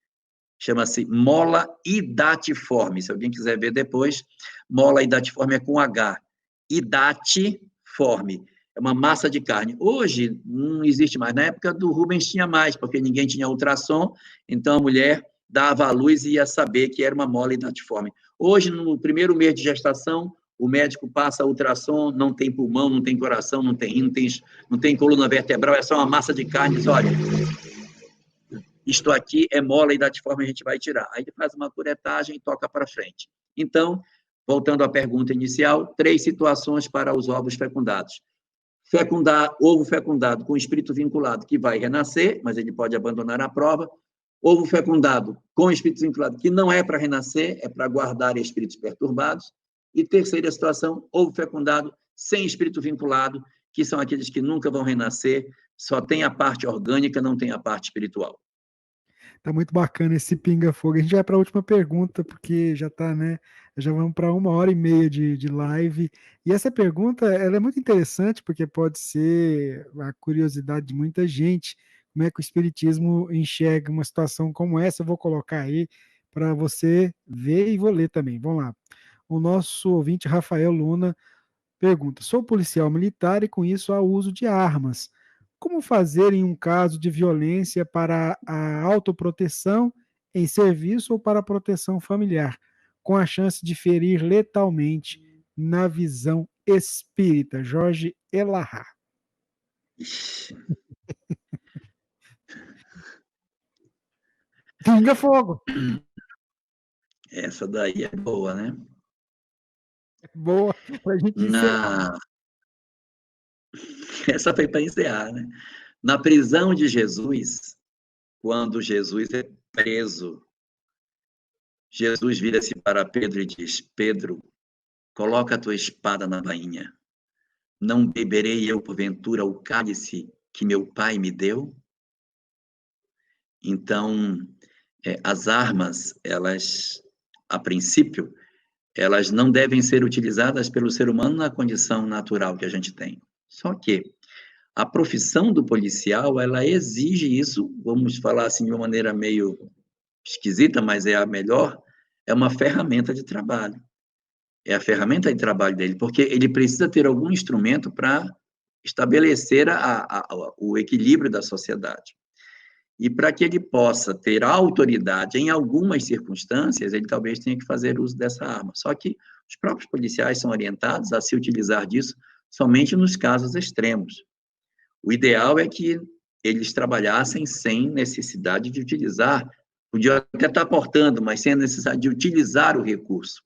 Chama-se mola idatiforme. Se alguém quiser ver depois, mola idatiforme é com H. Idatiforme. É uma massa de carne. Hoje não existe mais. Na época do Rubens tinha mais, porque ninguém tinha ultrassom, então a mulher dava à luz e ia saber que era uma mola idatiforme. Hoje, no primeiro mês de gestação, o médico passa ultrassom, não tem pulmão, não tem coração, não tem rim, não tem coluna vertebral, é só uma massa de carne. Diz, olha, isto aqui é mola idatiforme, a gente vai tirar. Aí ele faz uma curetagem e toca para frente. Então, voltando à pergunta inicial, 3 situações para os ovos fecundados. Ovo fecundado com espírito vinculado, que vai renascer, mas ele pode abandonar a prova. Ovo fecundado com espírito vinculado, que não é para renascer, é para guardar espíritos perturbados. E terceira situação, ovo fecundado sem espírito vinculado, que são aqueles que nunca vão renascer, só tem a parte orgânica, não tem a parte espiritual. Tá muito bacana esse pinga-fogo. A gente vai para a última pergunta, porque já tá, né? Já vamos para 1h30 de live. E essa pergunta, ela é muito interessante, porque pode ser a curiosidade de muita gente. Como é que o Espiritismo enxerga uma situação como essa? Eu vou colocar aí para você ver e vou ler também. Vamos lá. O nosso ouvinte, Rafael Luna, pergunta: sou policial militar e com isso há uso de armas. Como fazer em um caso de violência para a autoproteção em serviço ou para a proteção familiar, com a chance de ferir letalmente na visão espírita? Jorge Elahá. Pinga fogo. Essa daí é boa, né? Boa, para a gente encerrar. Essa foi para encerrar, né? Na prisão de Jesus, quando Jesus é preso, Jesus vira-se para Pedro e diz: Pedro, coloca a tua espada na bainha. Não beberei eu, porventura, o cálice que meu pai me deu? Então, as armas, elas, a princípio, elas não devem ser utilizadas pelo ser humano na condição natural que a gente tem. Só que a profissão do policial, ela exige isso, vamos falar assim de uma maneira meio esquisita, mas é a melhor, é uma ferramenta de trabalho. É a ferramenta de trabalho dele, porque ele precisa ter algum instrumento para estabelecer o equilíbrio da sociedade. E para que ele possa ter autoridade em algumas circunstâncias, ele talvez tenha que fazer uso dessa arma. Só que os próprios policiais são orientados a se utilizar disso somente nos casos extremos. O ideal é que eles trabalhassem sem necessidade de utilizar, podiam até estar portando, mas sem a necessidade de utilizar o recurso.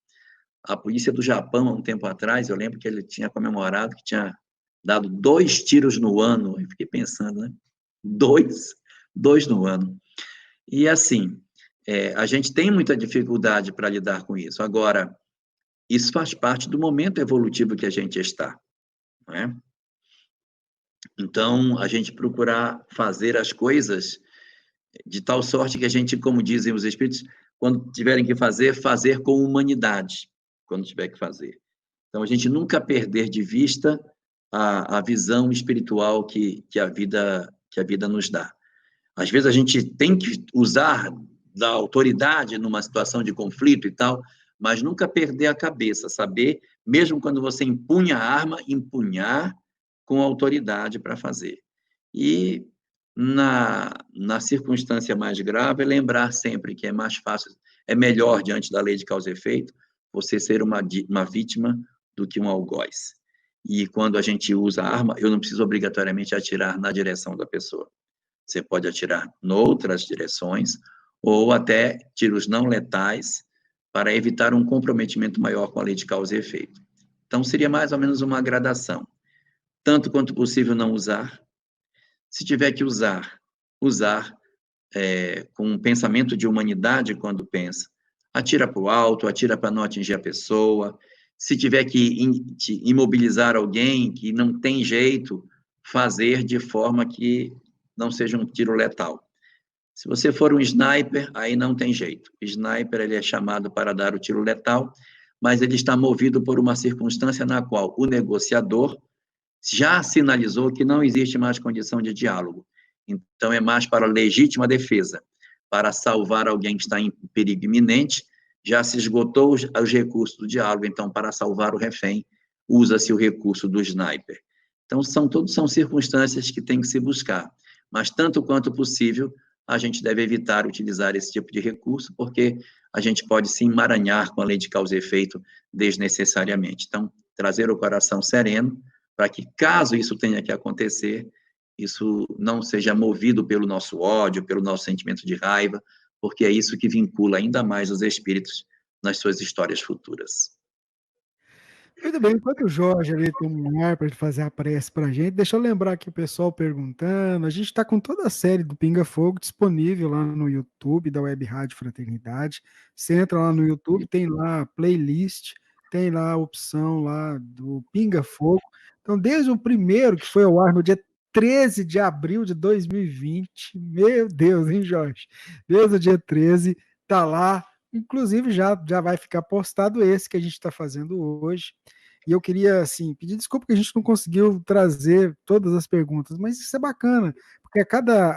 A polícia do Japão, há um tempo atrás, eu lembro que ele tinha comemorado que tinha dado 2 tiros no ano. Eu fiquei pensando, né? 2 no ano. E, assim, a gente tem muita dificuldade para lidar com isso. Agora, isso faz parte do momento evolutivo que a gente está, não é? Então, a gente procurar fazer as coisas de tal sorte que a gente, como dizem os espíritos, quando tiverem que fazer, fazer com humanidade, quando tiver que fazer. Então, a gente nunca perder de vista a visão espiritual que a vida nos dá. Às vezes, a gente tem que usar da autoridade numa situação de conflito e tal, mas nunca perder a cabeça, saber, mesmo quando você empunha a arma, empunhar com autoridade para fazer. E, na circunstância mais grave, lembrar sempre que é mais fácil, é melhor, diante da lei de causa e efeito, você ser uma vítima do que um algoz. E quando a gente usa a arma, eu não preciso obrigatoriamente atirar na direção da pessoa. Você pode atirar em outras direções, ou até tiros não letais, para evitar um comprometimento maior com a lei de causa e efeito. Então, seria mais ou menos uma gradação. Tanto quanto possível não usar. Se tiver que usar com um pensamento de humanidade quando pensa. Atira para o alto, atira para não atingir a pessoa. Se tiver que imobilizar alguém que não tem jeito, fazer de forma que não seja um tiro letal. Se você for um sniper, aí não tem jeito. O sniper, ele é chamado para dar o tiro letal, mas ele está movido por uma circunstância na qual o negociador já sinalizou que não existe mais condição de diálogo. Então, é mais para legítima defesa, para salvar alguém que está em perigo iminente, já se esgotou os recursos do diálogo, então, para salvar o refém, usa-se o recurso do sniper. Então, são circunstâncias que tem que se buscar, mas tanto quanto possível, a gente deve evitar utilizar esse tipo de recurso, porque a gente pode se emaranhar com a lei de causa e efeito desnecessariamente. Então, trazer o coração sereno, para que, caso isso tenha que acontecer, isso não seja movido pelo nosso ódio, pelo nosso sentimento de raiva, porque é isso que vincula ainda mais os espíritos nas suas histórias futuras. Muito bem, enquanto o Jorge ali tem um ar para fazer a prece para a gente, deixa eu lembrar aqui o pessoal perguntando. A gente está com toda a série do Pinga Fogo disponível lá no YouTube da Web Rádio Fraternidade. Você entra lá no YouTube, tem lá a playlist, tem lá a opção lá do Pinga Fogo. Então, desde o primeiro, que foi ao ar no dia 13 de abril de 2020, meu Deus, hein, Jorge? Desde o dia 13, tá lá. Inclusive, já vai ficar postado esse que a gente está fazendo hoje. E eu queria, assim, pedir desculpa que a gente não conseguiu trazer todas as perguntas, mas isso é bacana, porque a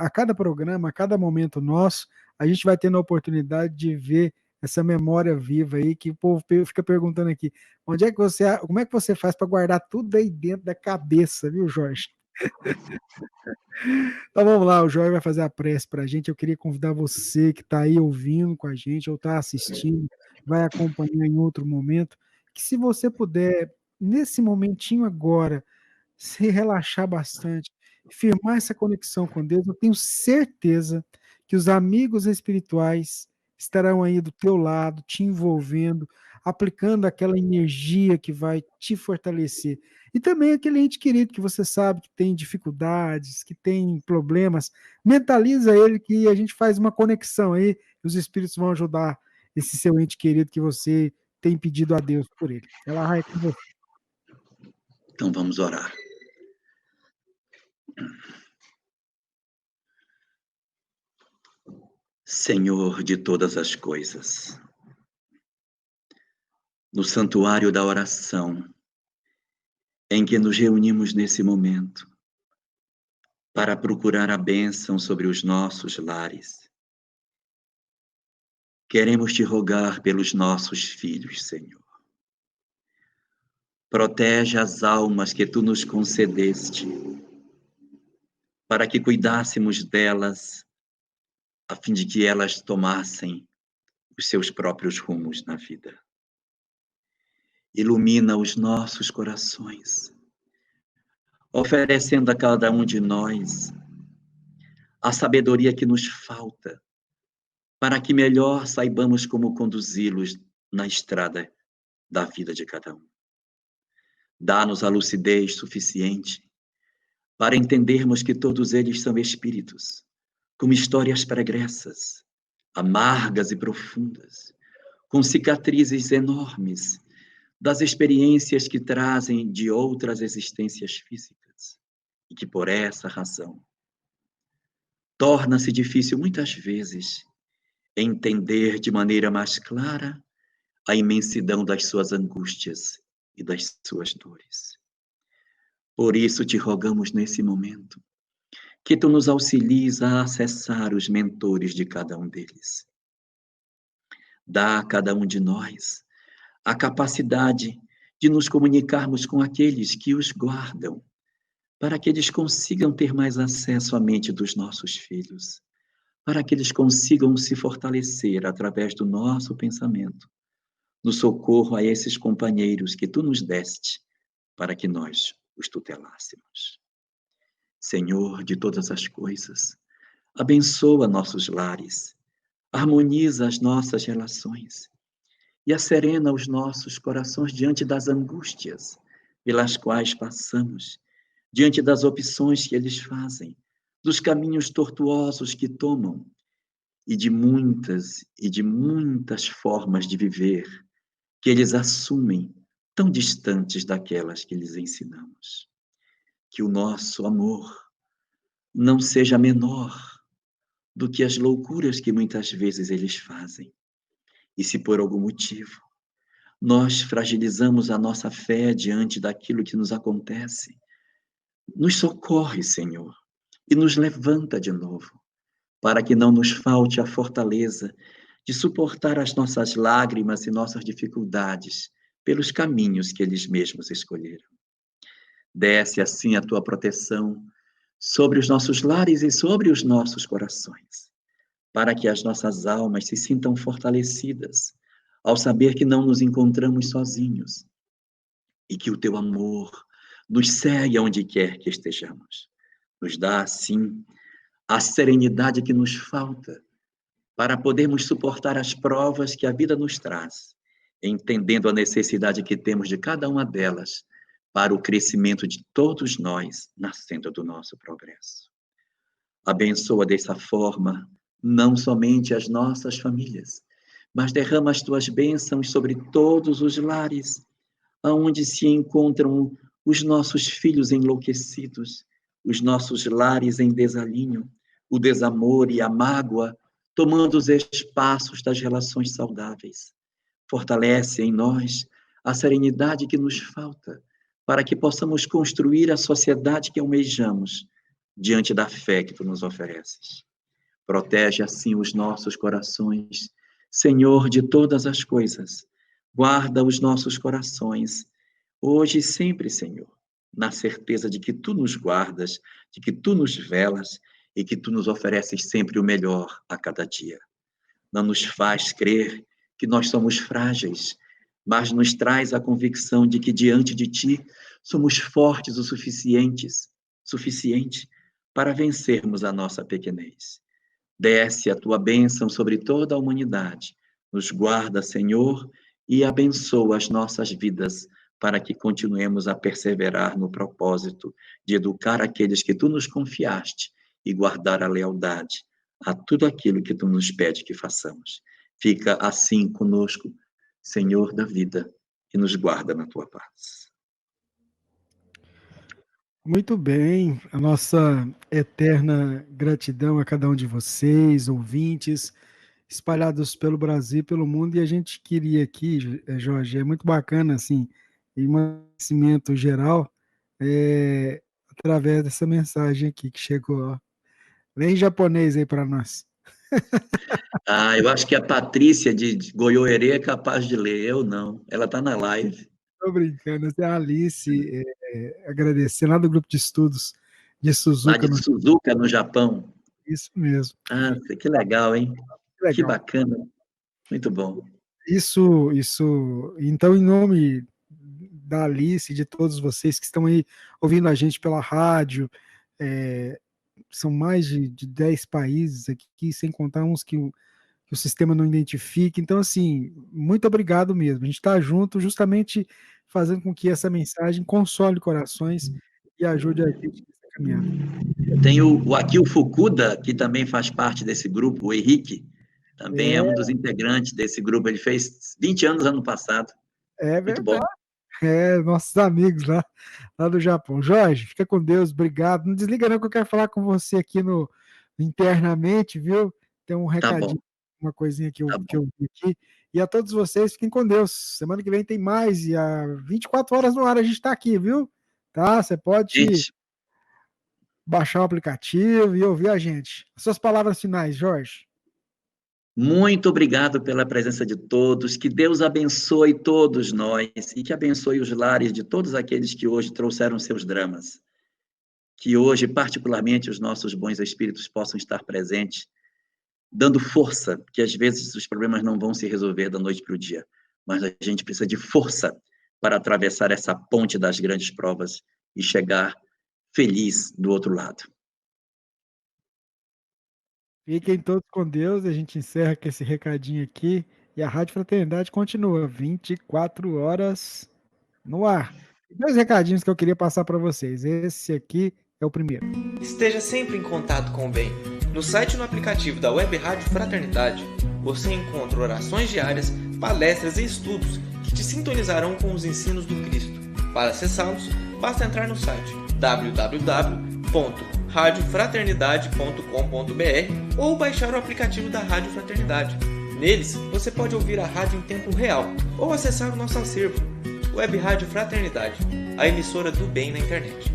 cada programa, a cada momento nosso, a gente vai tendo a oportunidade de ver essa memória viva aí, que o povo fica perguntando aqui, como é que você faz para guardar tudo aí dentro da cabeça, viu, Jorge? Então vamos lá, o Jorge vai fazer a prece para a gente. Eu queria convidar você que está aí ouvindo com a gente, ou está assistindo, vai acompanhar em outro momento, que se você puder, nesse momentinho agora, se relaxar bastante, firmar essa conexão com Deus, eu tenho certeza que os amigos espirituais estarão aí do teu lado, te envolvendo, aplicando aquela energia que vai te fortalecer. E também aquele ente querido que você sabe que tem dificuldades, que tem problemas, mentaliza ele que a gente faz uma conexão aí, e os espíritos vão ajudar esse seu ente querido que você tem pedido a Deus por ele. Ela vai com você. Então, vamos orar. Senhor de todas as coisas, no santuário da oração, em que nos reunimos nesse momento, para procurar a bênção sobre os nossos lares, queremos te rogar pelos nossos filhos, Senhor. Protege as almas que tu nos concedeste, para que cuidássemos delas, a fim de que elas tomassem os seus próprios rumos na vida. Ilumina os nossos corações, oferecendo a cada um de nós a sabedoria que nos falta, para que melhor saibamos como conduzi-los na estrada da vida de cada um. Dá-nos a lucidez suficiente para entendermos que todos eles são espíritos, com histórias pregressas, amargas e profundas, com cicatrizes enormes das experiências que trazem de outras existências físicas, e que por essa razão torna-se difícil muitas vezes entender de maneira mais clara a imensidão das suas angústias e das suas dores. Por isso te rogamos nesse momento que tu nos auxilies a acessar os mentores de cada um deles. Dá a cada um de nós a capacidade de nos comunicarmos com aqueles que os guardam, para que eles consigam ter mais acesso à mente dos nossos filhos, para que eles consigam se fortalecer através do nosso pensamento, no socorro a esses companheiros que tu nos deste, para que nós os tutelássemos. Senhor de todas as coisas, abençoa nossos lares, harmoniza as nossas relações e acerena os nossos corações diante das angústias pelas quais passamos, diante das opções que eles fazem, dos caminhos tortuosos que tomam e de muitas formas de viver que eles assumem tão distantes daquelas que lhes ensinamos. Que o nosso amor não seja menor do que as loucuras que muitas vezes eles fazem. E se por algum motivo nós fragilizamos a nossa fé diante daquilo que nos acontece, nos socorre, Senhor, e nos levanta de novo, para que não nos falte a fortaleza de suportar as nossas lágrimas e nossas dificuldades pelos caminhos que eles mesmos escolheram. Desce assim a tua proteção sobre os nossos lares e sobre os nossos corações, para que as nossas almas se sintam fortalecidas ao saber que não nos encontramos sozinhos e que o teu amor nos segue aonde quer que estejamos. Nos dá, assim, a serenidade que nos falta para podermos suportar as provas que a vida nos traz, entendendo a necessidade que temos de cada uma delas para o crescimento de todos nós na senda do nosso progresso. Abençoa dessa forma não somente as nossas famílias, mas derrama as tuas bênçãos sobre todos os lares, aonde se encontram os nossos filhos enlouquecidos, os nossos lares em desalinho, o desamor e a mágoa, tomando os espaços das relações saudáveis. Fortalece em nós a serenidade que nos falta, para que possamos construir a sociedade que almejamos, diante da fé que tu nos ofereces. Protege assim os nossos corações, Senhor de todas as coisas. Guarda os nossos corações, hoje e sempre, Senhor, na certeza de que tu nos guardas, de que tu nos velas e que tu nos ofereces sempre o melhor a cada dia. Não nos faz crer que nós somos frágeis, mas nos traz a convicção de que diante de ti somos fortes o suficiente para vencermos a nossa pequenez. Desce a tua bênção sobre toda a humanidade, nos guarda, Senhor, e abençoa as nossas vidas para que continuemos a perseverar no propósito de educar aqueles que tu nos confiaste e guardar a lealdade a tudo aquilo que tu nos pede que façamos. Fica assim conosco, Senhor da vida, e nos guarda na tua paz. Muito bem, a nossa eterna gratidão a cada um de vocês, ouvintes, espalhados pelo Brasil e pelo mundo, e a gente queria aqui, Jorge, é muito bacana, assim, e um conhecimento geral, através dessa mensagem aqui que chegou, ó. Lê em japonês aí para nós. Eu acho que a Patrícia de Goiôerê é capaz de ler, eu não. Ela está na live. Estou brincando, é a Alice, agradecer, lá do grupo de estudos de Suzuka. Lá de Suzuka, no Japão. Isso mesmo. Que legal, hein? Que legal. Que bacana. Muito bom. Isso. Então, em nome da Alice e de todos vocês que estão aí ouvindo a gente pela rádio, são mais de 10 países aqui, sem contar uns que o sistema não identifica. Então, assim, muito obrigado mesmo. A gente está junto, justamente fazendo com que essa mensagem console corações e ajude a gente nessa caminhada. Tem o Akio Fukuda, que também faz parte desse grupo, o Henrique, também é um dos integrantes desse grupo. Ele fez 20 anos ano passado. É muito verdade. Bom. Nossos amigos lá do Japão. Jorge, fica com Deus, obrigado. Não desliga não, que eu quero falar com você aqui internamente, viu? Tem um recadinho. Tá bom. uma coisinha que Tá eu bom. vi aqui. E a todos vocês, fiquem com Deus. Semana que vem tem mais, e há 24 horas no ar a gente está aqui, viu? Tá? Você pode Gente, baixar o aplicativo e ouvir a gente. Suas palavras finais, Jorge. muito obrigado pela presença de todos. Que Deus abençoe todos nós e que abençoe os lares de todos aqueles que hoje trouxeram seus dramas. Que hoje, particularmente, os nossos bons espíritos possam estar presentes, dando força, que às vezes os problemas não vão se resolver da noite para o dia, mas a gente precisa de força para atravessar essa ponte das grandes provas e chegar feliz do outro lado. Fiquem todos com Deus. A gente encerra com esse recadinho aqui. E a Rádio Fraternidade continua 24 horas no ar. Dois recadinhos que eu queria passar para vocês. Esse aqui é o primeiro. Esteja sempre em contato com o bem. No site e no aplicativo da Web Rádio Fraternidade, você encontra orações diárias, palestras e estudos que te sintonizarão com os ensinos do Cristo. Para acessá-los, basta entrar no site www.radiofraternidade.com.br ou baixar o aplicativo da Rádio Fraternidade. Neles, você pode ouvir a rádio em tempo real ou acessar o nosso acervo. Web Rádio Fraternidade, a emissora do bem na internet.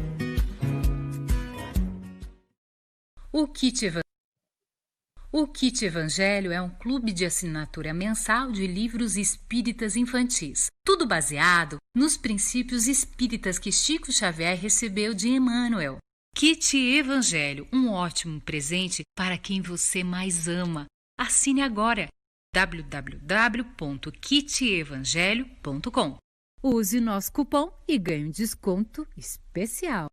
O Kit Evangelho é um clube de assinatura mensal de livros espíritas infantis. Tudo baseado nos princípios espíritas que Chico Xavier recebeu de Emmanuel. Kit Evangelho, um ótimo presente para quem você mais ama. Assine agora www.kitevangelho.com. Use o nosso cupom e ganhe um desconto especial.